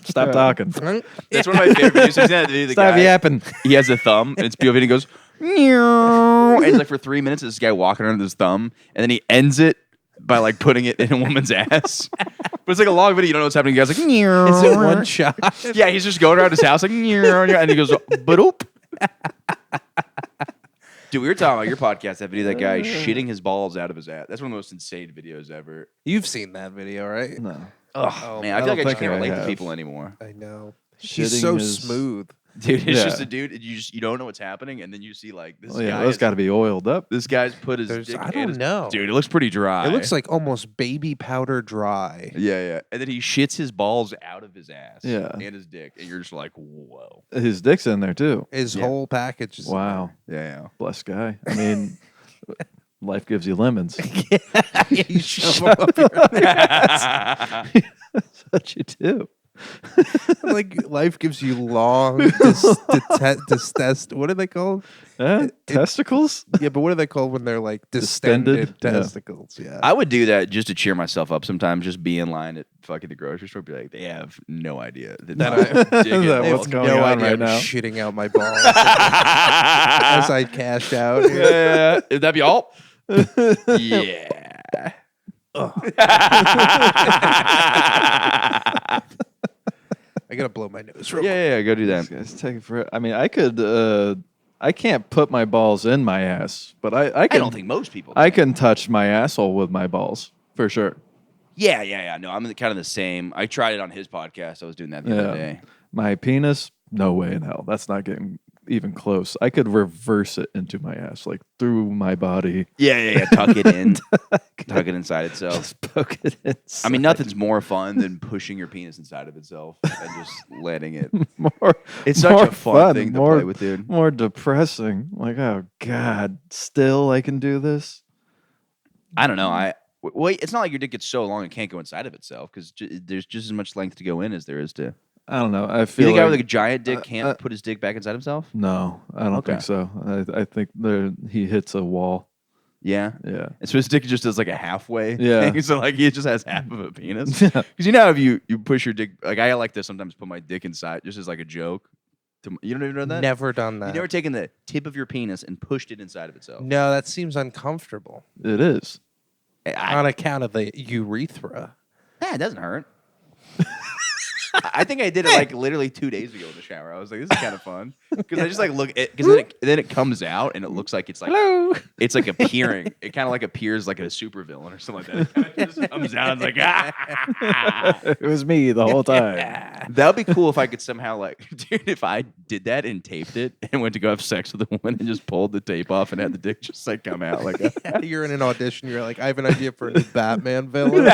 Stop talking. That's one of my favorite videos. He's in that video, the Stop guy, yapping. he has a thumb, and it's POV, and he goes, and it's like for 3 minutes, this guy walking around with his thumb, and then he ends it by like putting it in a woman's ass. But it's like a long video. You don't know what's happening. The guy's like, Is it one shot? yeah, he's just going around his house like, and he goes, "Ba-doop." Dude, we were talking about your podcast, that video, that guy shitting his balls out of his ass. That's one of the most insane videos ever. You've seen that video, right? No. Oh, Man, I feel like I just can't relate to have. people anymore. I know. Shitting He's so his- smooth. Dude, it's Yeah. just a dude, and you don't know what's happening, and then you see like this Oh, yeah, guy. those got to be oiled up. This guy's put his dick I in don't his, know. Dude, it looks pretty dry. It looks like almost baby powder dry. Yeah. And then he shits his balls out of his ass. Yeah. And his dick. And you're just like, whoa. His dick's in there too. His whole package is Wow. Yeah. Blessed guy. I mean, life gives you lemons. You shove 'em up your That's what you do. like life gives you long test. What are they called? Testicles? Yeah, but what are they called when they're like Distended? distended testicles? Yeah. I would do that just to cheer myself up sometimes, just be in line at fucking the grocery store, be like, they have no idea that That my dick is that I what's have going no on idea right I'm now. shitting out my balls as I cashed out. Yeah. Would that be all? Yeah. I gotta blow my nose. Real Yeah, go do This that. guy's taking forever. I mean, I could. I can't put my balls in my ass, but I I can. don't think most people I can. can touch my asshole with my balls for sure. Yeah. No, I'm kind of the same. I tried it on his podcast. I was doing that the other day. My penis, no way in hell. That's not getting even close. I could reverse it into my ass, like through my body. Yeah. Tuck it in. Tuck it inside itself. Just poke it in. I mean, nothing's more fun than pushing your penis inside of itself and just letting it. more. It's such more a fun thing to play with, dude. More depressing. Like, oh God, still I can do this. I don't know. Well, it's not like your dick gets so long it can't go inside of itself because there's just as much length to go in as there is to. I don't know. I You feel think a guy with like like a giant dick can't put his dick back inside himself? no, I don't Okay. think so. I think he hits a wall. Yeah. Yeah. And so his dick just does like a halfway. Yeah. thing. So like he just has half of a penis. Yeah. Because you know if you push your dick, like I like to sometimes put my dick inside just as like a joke. You don't even know that? Never done You that. never taken the tip of your penis and pushed it inside of itself. No, that seems uncomfortable It is. on account of the urethra. It doesn't hurt. I think I did it like literally 2 days ago in the shower. I was like, this is kind of fun because I just like look at because then it comes out and it looks like it's like it's like appearing. It kind of like appears like a supervillain or something like that. It kinda just comes out and it's like It was me the whole time. That would be cool if I could somehow like, dude, if I did that and taped it and went to go have sex with a woman and just pulled the tape off and had the dick just like come out like a You're in an audition. You're like, I have an idea for a new Batman villain.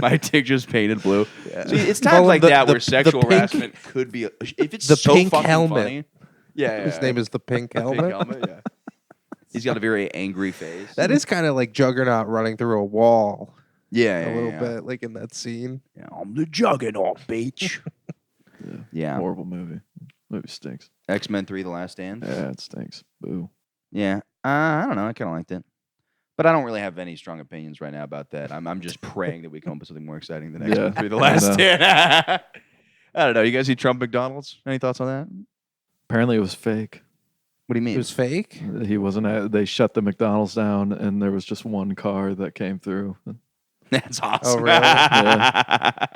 my dick just painted blue. Yeah. See, it's Call times him like the- that the- where sexual the pink- harassment could be if it's the so pink fucking helmet. funny. Yeah, His name is the Pink Helmet. Yeah. He's got a very angry face. That is kind of like Juggernaut running through a wall yeah, a little bit, like in that scene. Yeah, I'm the Juggernaut, bitch. yeah. Horrible movie. Movie stinks. X-Men 3: The Last Stand. Yeah, it stinks. Boo. Yeah. I don't know. I kind of liked it. But I don't really have any strong opinions right now about that. I'm just praying that we come up with something more exciting than X-Men Yeah, 3: The I Last know. Stand. I don't know. You guys see Trump McDonald's? Any thoughts on that? Apparently, it was fake. What do you mean? It was fake. He wasn't. They shut the McDonald's down, and there was just one car that came through. That's awesome. Oh, really?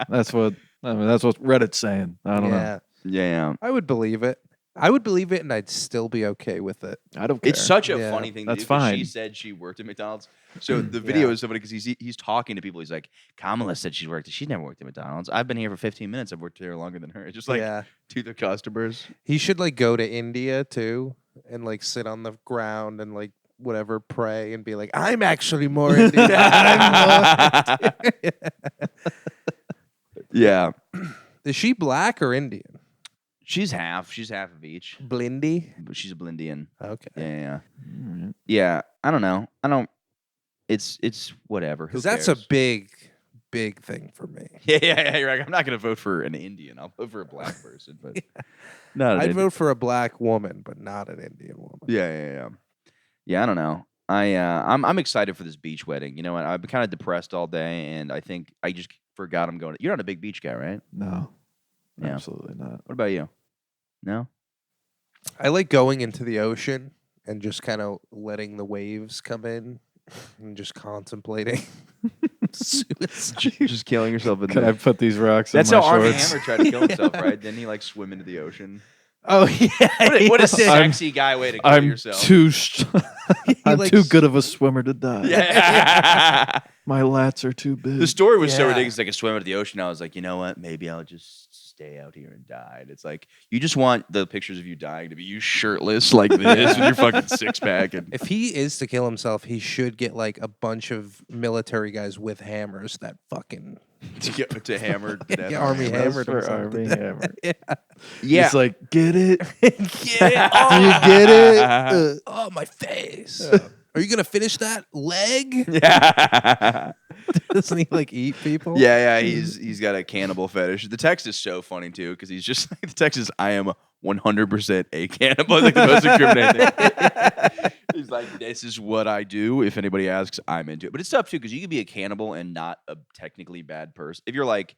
That's what. I mean, that's what Reddit's saying. I don't know. Yeah. I would believe it. I would believe it, and I'd still be okay with it. I don't care. It's such a Yeah. funny thing to That's do 'cause she fine. said she worked at McDonald's. So the video Yeah. is somebody because he's talking to people. He's like, Kamala said she's never worked at McDonald's. I've been here for 15 minutes. I've worked here longer than her. It's just like Yeah. to the customers. He should like go to India too, and like sit on the ground and like whatever pray and be like, I'm actually more Indian. Yeah. Is she black or Indian? She's half of each. Blindy. But she's a Blindian. Okay. Yeah. Alright. Yeah. I don't know. It's whatever. Who Because that's a cares? big thing for me. Yeah. You're right. I'm not gonna vote for an Indian. I'll vote for a black person, but no. I'd vote for a black woman, but not an Indian woman. Yeah. Yeah, I don't know. I'm excited for this beach wedding. You know what? I've been kind of depressed all day, and I think I just forgot I'm going. You're not a big beach guy, right? No, Yeah. absolutely not. What about you? No. I like going into the ocean and just kind of letting the waves come in and just contemplating suicide. Just killing yourself in Can I there. put these rocks That's in my how Armie shorts? Hammer tried to kill himself, right? Didn't he like swim into the ocean? Oh yeah, What a sexy guy way to kill I'm yourself. I'm like too good of a swimmer to die. Yeah. My lats are too big. The story was so Yeah. ridiculous. Like I swam into the ocean. I was like, you know what? Maybe I'll just stay out here and die. And it's like you just want the pictures of you dying to be you shirtless like this with your fucking six pack. And If he is to kill himself, he should get like a bunch of military guys with hammers that fucking to get to hammer to death. Army hammered for himself. Army Hammer. Yeah. He's like, get it? Get it? Do you get it? Oh, my face. Are you gonna finish that leg? yeah. Doesn't he like eat people? Yeah, he's got a cannibal fetish. The text is so funny too because he's just like the text is I am 100% a cannibal. It's like the most incriminating. He's like, this is what I do. If anybody asks, I'm into it. But it's tough too because you could be a cannibal and not a technically bad person. If you're like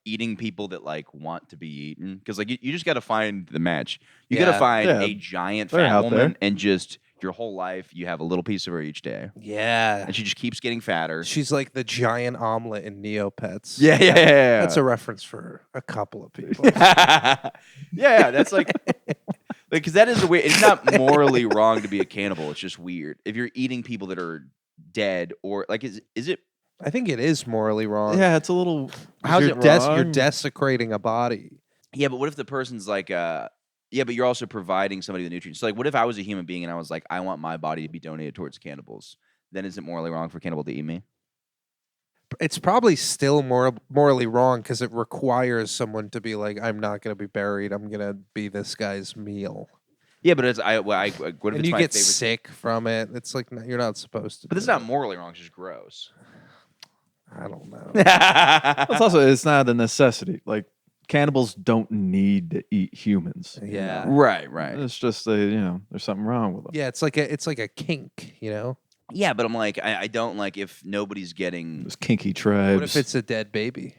eating people that like want to be eaten, because like you just got to find the match. You got to Yeah. find Yeah. a giant They're fat out woman there. and just your whole life you have a little piece of her each day, Yeah. and she just keeps getting fatter. She's like the giant omelet in Neopets. Yeah. That's a reference for a couple of people. yeah, that's like because that is the way. It's not morally wrong to be a cannibal. It's just weird if you're eating people that are dead or like is it? I think it is morally wrong. Yeah, it's a little. How's you're it You're wrong. desecrating a body. Yeah, but what if the person's like yeah, but you're also providing somebody the nutrients. So like, what if I was a human being and I was like, I want my body to be donated towards cannibals? Then is it morally wrong for a cannibal to eat me? It's probably still morally wrong because it requires someone to be like, I'm not going to be buried. I'm going to be this guy's meal. Yeah, but it's what if And it's you my get favorite? sick from it. It's like, you're not supposed to. But it's do not that. morally wrong. It's just gross. I don't know. It's also it's not a necessity. Like cannibals don't need to eat humans. you Yeah. know? Right. It's just there's something wrong with them. Yeah, it's like a kink, you know? Yeah, but I'm like, I don't like if nobody's getting. Those kinky tribes. What if it's a dead baby?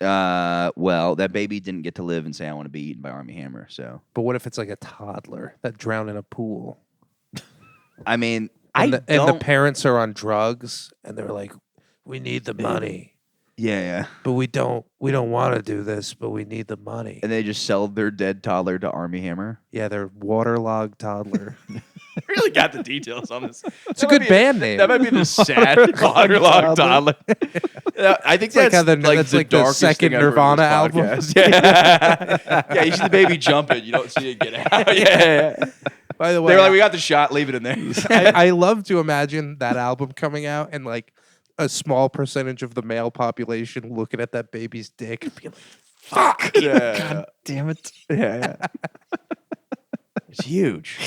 Well, that baby didn't get to live and say I want to be eaten by Armie Hammer. So But what if it's like a toddler that drowned in a pool? I mean, And, I and the don't. parents are on drugs and they're like, we need the money. Yeah. But we don't want to do this, but we need the money. And they just sell their dead toddler to Armie Hammer. Yeah, they're waterlogged toddler. I really got the details on this. It's a good band name. That might be the sad waterlogged toddler. I think like that's how like the the darkest second thing I've heard on Nirvana this album. podcast. Yeah. You see the baby jumping, you don't see it get out. Yeah. By the They way, were like, we got the shot, leave it in there. I love to imagine that album coming out and like a small percentage of the male population looking at that baby's dick and being like, fuck. Yeah. Damn it. Yeah. It's huge.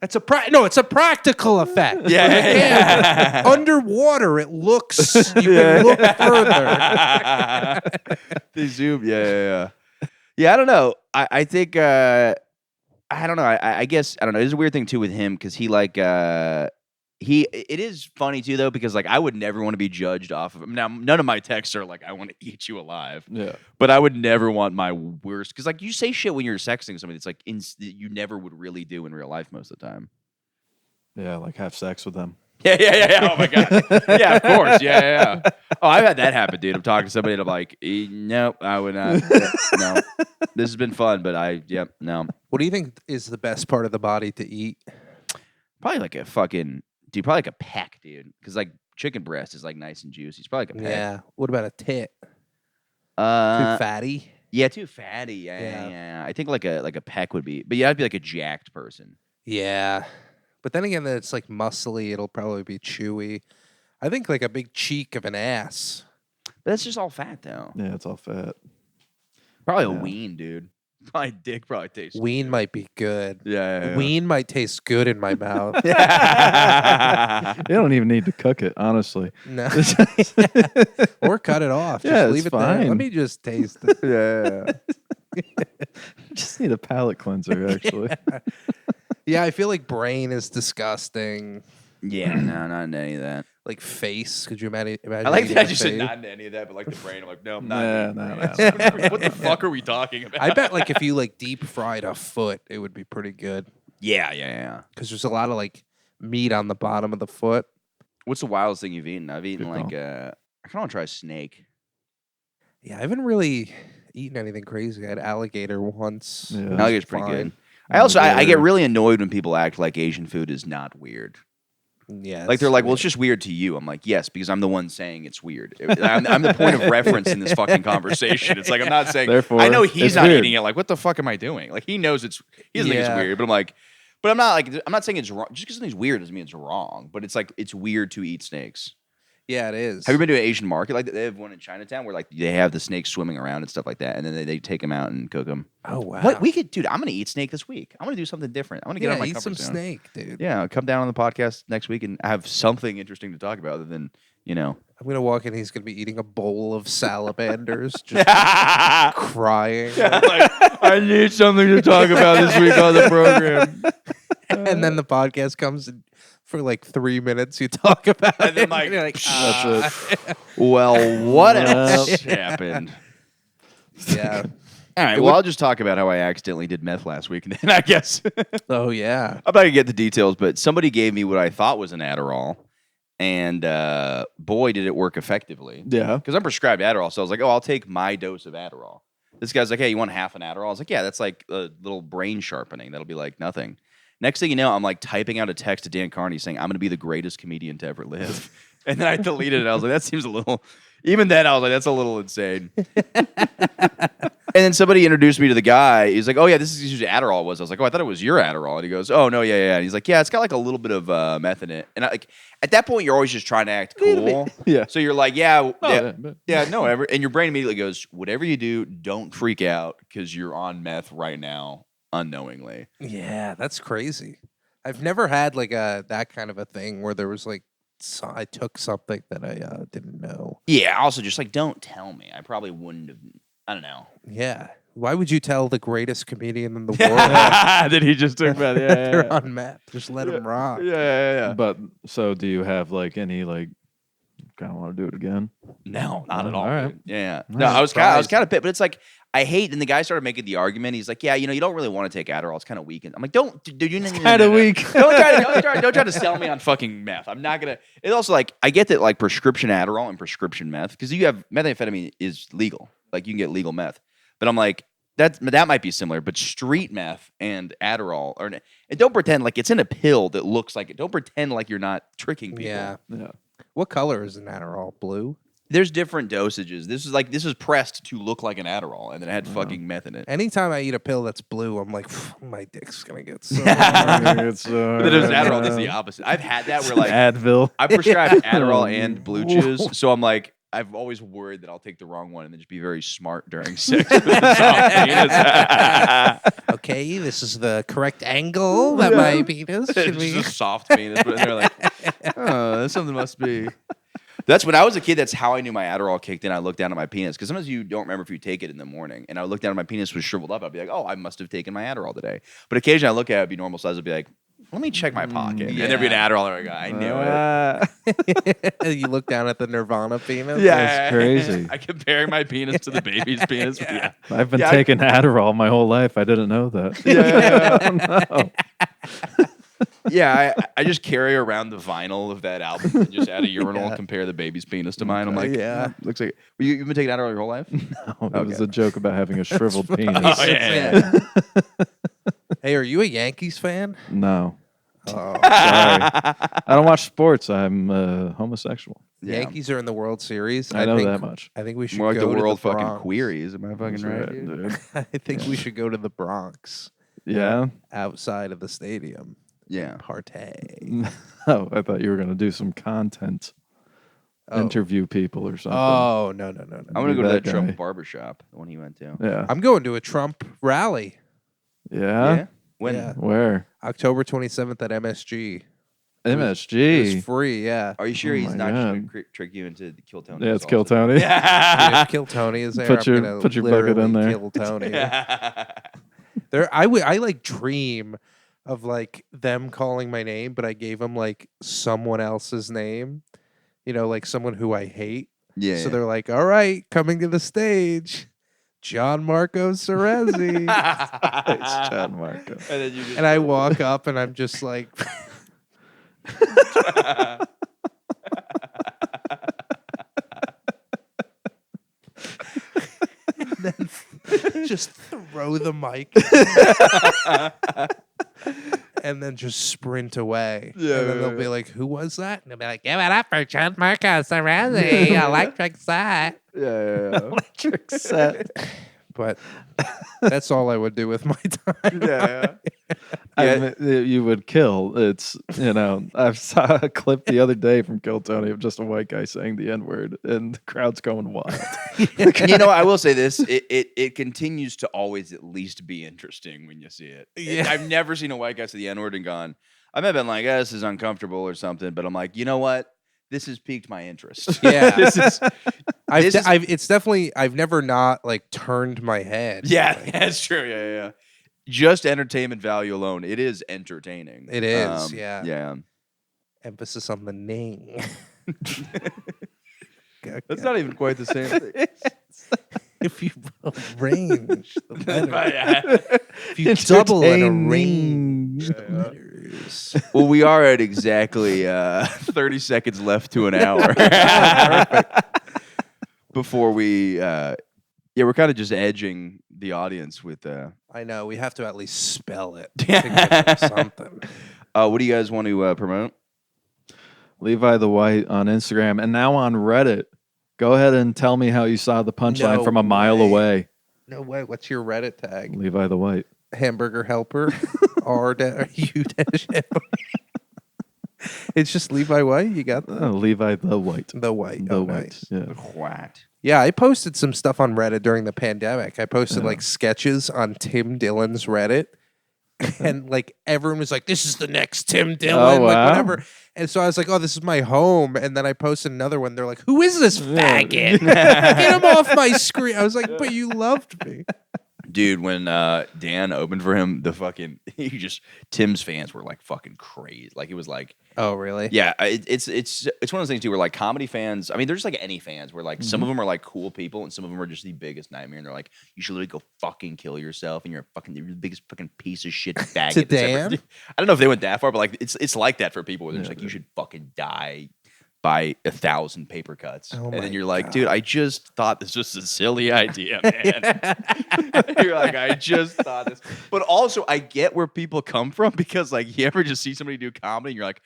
It's a it's a practical effect. Yeah. Underwater, it looks you can look further. They zoom. Yeah. Yeah, I don't know. I think I don't know. I guess I don't know. There's a weird thing too with him because he like it is funny too though because like I would never want to be judged off of him. Now none of my texts are like I want to eat you alive. Yeah. But I would never want my worst because like you say shit when you're sexting somebody that's like you never would really do in real life most of the time. Yeah, like have sex with them. Yeah. Oh my god. Yeah, of course. Yeah. Oh, I've had that happen, dude. I'm talking to somebody and I'm like, nope, I would not. No, this has been fun, but no. What do you think is the best part of the body to eat? Probably like a fucking dude. Probably like a peck, dude. Because like chicken breast is like nice and juicy. It's probably like a peck. Yeah. What about a tit? Too Uh, fatty? yeah, too fatty. Yeah. I think like a peck would be, but yeah, I'd be like a jacked person. Yeah. But then again, it's like muscly. It'll probably be chewy. I think like a big cheek of an ass. But that's just all fat though. Yeah, it's all fat. Probably a Yeah. ween, dude. My dick probably tastes. Ween might be good. Yeah. Ween might taste good in my mouth. You don't even need to cook it, honestly. No. Or cut it off. Just Yeah, it's leave it there. fine. Let me just taste it. Yeah. Just need a palate cleanser, actually. Yeah, I feel like brain is disgusting. Yeah, no, not into any of that. like face. Could you imagine? I like eating that I a just said face? not into any of that, but like the brain, I'm like, no, I'm not. Nah, eating nah, brains. nah, What the fuck are we talking about? I bet like if you like deep fried a foot, it would be pretty good Yeah. because there's a lot of like meat on the bottom of the foot. What's the wildest thing you've eaten? I've eaten Good like call. I kind of want to try a snake. Yeah, I haven't really eaten anything crazy. I had alligator once. Yeah. It was Alligator's pretty fine. good. I also I get Alligator. really annoyed when people act like Asian food is not weird. Yeah, Like they're like, well, it's weird. just weird to you. I'm like, yes, because I'm the one saying it's weird. I'm the point of reference in this fucking conversation. It's like I'm not saying. Therefore, I know he's it's not weird. eating it. Like, what the fuck am I doing? Like he knows it's. He doesn't think it's Yeah. weird, but I'm like, but I'm not like I'm not saying it's wrong. Just because something's weird doesn't mean it's wrong. But it's like it's weird to eat snakes. Yeah, it is. Have you been to an Asian market? Like they have one in Chinatown where like they have the snakes swimming around and stuff like that, and then they take them out and cook them. Oh wow. What we could, dude? I'm gonna eat snake this week. I'm gonna do something different. I'm gonna get Yeah, out of my eat comfort some zone. snake, dude. Yeah, I'll come down on the podcast next week and have something interesting to talk about other than I'm gonna walk in. He's gonna be eating a bowl of salamanders, just crying. I need something to talk about this week on the program. And then the podcast comes and for like 3 minutes. You talk about And then, it. like, you're like, That's it. Well, what else Yep. happened? Yeah. All right. Well, I'll just talk about how I accidentally did meth last week, and then I guess Oh yeah. I'm not gonna get the details, but somebody gave me what I thought was an Adderall, and boy, did it work effectively. Yeah. Because I'm prescribed Adderall, so I was like, oh, I'll take my dose of Adderall. This guy's like, hey, you want half an Adderall? I was like, yeah, that's like a little brain sharpening. That'll be like nothing. Next thing you know, I'm like typing out a text to Dan Carney saying, I'm going to be the greatest comedian to ever live. And then I deleted it. I was like, that seems a little, even then I was like, that's a little insane. And then somebody introduced me to the guy. He's like, oh, yeah, this is usually Adderall was. I was like, oh, I thought it was your Adderall. And he goes, oh, no, yeah. And he's like, yeah, it's got like a little bit of meth in it. And like at that point, you're always just trying to act cool. Yeah. So you're like, yeah, but- and your brain immediately goes, whatever you do, don't freak out because you're on meth right now unknowingly. Yeah, that's crazy. I've never had like that kind of a thing where there was like I took something that I didn't know. Yeah, also just like, don't tell me. I probably wouldn't have, I don't know. Yeah. Why would you tell the greatest comedian in the world that That he just took about, they're on meth? Just let them rock. Yeah. But so, do you have like any like kind of want to do it again? No, not at all. All right. Dude. Yeah. All No, right. I was kind of pissed, but it's like I hate. And the guy started making the argument. He's like, "Yeah, you don't really want to take Adderall. It's kind of weak." And I'm like, "Don't, dude, you Kind of weak. Don't try to sell me on fucking meth. I'm not gonna." It's also like I get that like prescription Adderall and prescription meth because you have methamphetamine is legal. Like you can get legal meth, but I'm like that might be similar. But street meth and Adderall and don't pretend like it's in a pill that looks like it. Don't pretend like you're not tricking people. Yeah. Yeah. What color is an Adderall? Blue? There's different dosages. This is pressed to look like an Adderall, and it had fucking meth in it. Anytime I eat a pill that's blue, I'm like, my dick's gonna get so It's, But it was Adderall. That's the opposite. I've had that where like Advil. I prescribed Adderall and Blue Chews, so I'm like, I've always worried that I'll take the wrong one and then just be very smart during sex with a soft penis. okay, this is the correct angle that my penis should It's be. just a soft penis, but they're like, oh, something must be. That's when I was a kid. That's how I knew my Adderall kicked in. I looked down at my penis because sometimes you don't remember if you take it in the morning. And I would look down at my penis was shriveled up. I'd be like, oh, I must have taken my Adderall today. But occasionally I look at it, it'd be normal size. I'd be like, let me check my pocket. And there'd be an Adderall. And I knew it. You look down at the Nirvana penis. That's crazy. I comparing my penis to the baby's penis. Yeah. I've been Yeah, taking Adderall my whole life. I didn't know that. Yeah, I just carry around the vinyl of that album and just at a urinal compare the baby's penis to mine. I'm like, Yeah. looks like you've been taking Adderall your whole life. It was a joke about having a shriveled penis. Oh, yeah. Hey, are you a Yankees fan? No. Oh. Sorry. I don't watch sports. I'm homosexual. Yeah. Yankees are in the World Series. I know think, that much. I think we should More like go the to world the fucking Bronx. queries. Am I fucking right? Dude. I think we should go to the Bronx Yeah. outside of the stadium. Yeah. Partay. Oh, I thought you were going to do some content. Oh. Interview people or something. Oh, no. I'm gonna go to That that Trump guy. barbershop, the one he went to. Yeah. I'm going to a Trump rally. Yeah. When? Yeah. Where? October 27th at MSG. It MSG. was free, yeah. Are you sure Oh he's my not just God. gonna trick you into the Kill Tony? Yeah, it's Kill Tony. Yeah. If Kill Tony is there, Put I'm your- gonna put your bucket in literally there. Kill Tony. There, I like dream of like them calling my name, but I gave them like someone else's name, like someone who I hate. Yeah. So they're like, all right, coming to the stage, John Marco Cerezi. It's John Marco. And then you just And I walk up and I'm just like, and then just throw the mic. And then just sprint away. Yeah, and then yeah, they'll be yeah. like, who was that? And they'll be like, give it up for John Marco Cerezi, electric set. yeah. Electric set. But that's all I would do with my time. Yeah. You would kill. It's, I saw a clip the other day from Kill Tony of just a white guy saying the N-word, and the crowd's going wild. I will say this: it continues to always at least be interesting when you see it. Yeah. I've never seen a white guy say the N-word and gone. I might have been like, this is uncomfortable or something, but I'm like, you know what? This has piqued my interest. Yeah. This is. I've never not like turned my head. Yeah, that's true. Yeah. Just entertainment value alone, it is entertaining. It is, yeah. Yeah. Emphasis on the ning. That's not even quite the same thing. If you arrange the letter. Yeah. If you double and Entertaining. arrange the letters. Well, we are at exactly 30 seconds left to an hour. Before we, we're kind of just edging the audience with. I know, we have to at least spell it. To give them something. What do you guys want to promote? Levi the White on Instagram and now on Reddit. Go ahead and tell me how you saw the punchline No from a mile way. away. No way. What's your Reddit tag? Levi the White. Hamburger helper. U dash. It's just Levi White. You got that? Levi the White. The White. The Oh, White. nice. Yeah. What? Yeah, I posted some stuff on Reddit during the pandemic. I posted like sketches on Tim Dillon's Reddit. And like everyone was like, this is the next Tim Dillon, Oh, like wow. whatever. And so I was like, oh, this is my home. And then I posted another one. They're like, who is this faggot? Get him off my screen. I was like, but you loved me. Dude, when Dan opened for him, Tim's fans were like fucking crazy. Like it was like, Oh, really? yeah, it's one of those things too where like comedy fans, I mean, there's like any fans where like some of them are like cool people and some of them are just the biggest nightmare. And they're like, you should literally go fucking kill yourself and you're the biggest fucking piece of shit faggot. To that's ever- Dan? I don't know if they went that far, but like it's like that for people where they're just like, you should fucking die by 1,000 paper cuts. Oh and my then you're like, God. dude, I just thought this was a silly idea, man. You're like, I just thought this. But also, I get where people come from because, like, you ever just see somebody do comedy and you're like,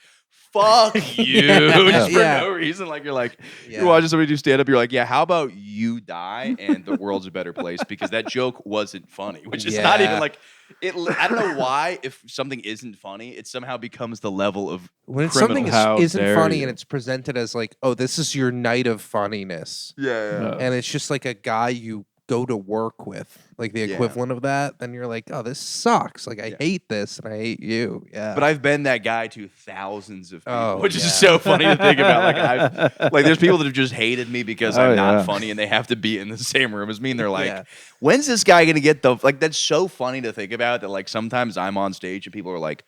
fuck you. Just for Yeah. no reason. Like, you're like, Yeah. you're watching somebody do stand up. You're like, yeah, how about you die and the world's a better place? Because that joke wasn't funny, which is not even Yeah. like, I don't know why, if something isn't funny, it somehow becomes the level of When it's criminal. something How isn't dare funny you. and it's presented as like, oh, this is your night of funniness. Yeah. And it's just like a guy you go to work with, like the Yeah. equivalent of that, then you're like, oh, this sucks. Like, I hate this and I hate you. Yeah. But I've been that guy to thousands of people, Oh, which is yeah. just so funny to think about. Like there's people that have just hated me because Oh, I'm not yeah. funny, and they have to be in the same room as me. And they're like, Yeah. "When's this guy gonna get the like?" That's so funny to think about. That like sometimes I'm on stage and people are like,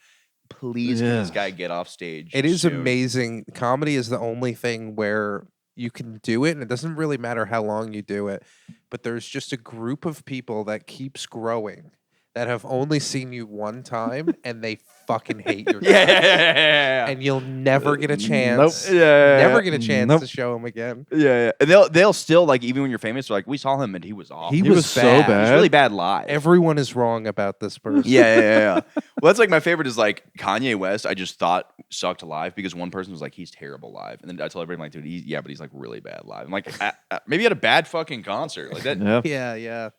"Please, can this Yeah. guy get off stage?" It is soon?" amazing. Comedy is the only thing where you can do it, and it doesn't really matter how long you do it. But there's just a group of people that keeps growing that have only seen you one time, and they fucking hate your Yeah. and you'll never get a chance. Nope. Never get a chance Nope. to show him again. Yeah. And they'll still like even when you're famous, they're like, "We saw him and he was awful. He He was so bad. bad. He's really bad live." Everyone is wrong about this person. Yeah. Well, that's like my favorite is like Kanye West. I just thought sucked live because one person was like, he's terrible live, and then I told everybody, like, dude, but he's like really bad live. I'm like, maybe he had a bad fucking concert. Like that, Yeah. Yeah.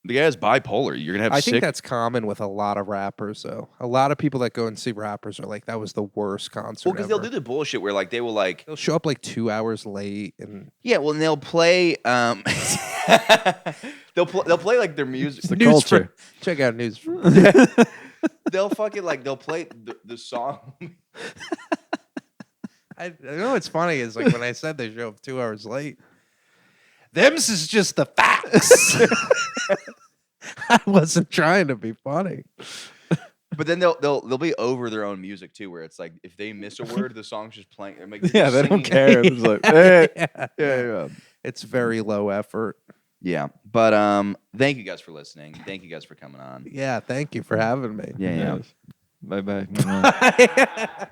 the guy is bipolar. You're gonna have I sick. think that's common with a lot of rappers, though. A lot of people that go and see rappers are like, that was the worst concert. well because they'll ever. do the bullshit where like they will like They'll show up like 2 hours late, and and they'll play they'll play like their music. The culture. check out news. They'll fucking like they'll play the song. I know what's funny is like when I said they show up 2 hours late. Them's is just the facts. I wasn't trying to be funny. But then they'll be over their own music too, where it's like if they miss a word, the song's just playing. Like, they're Yeah, just they don't singing. care. It's like, hey. Yeah. It's very low effort. Yeah, but thank you guys for listening. Thank you guys for coming on. Yeah, thank you for having me. Yeah. Yes. Bye-bye.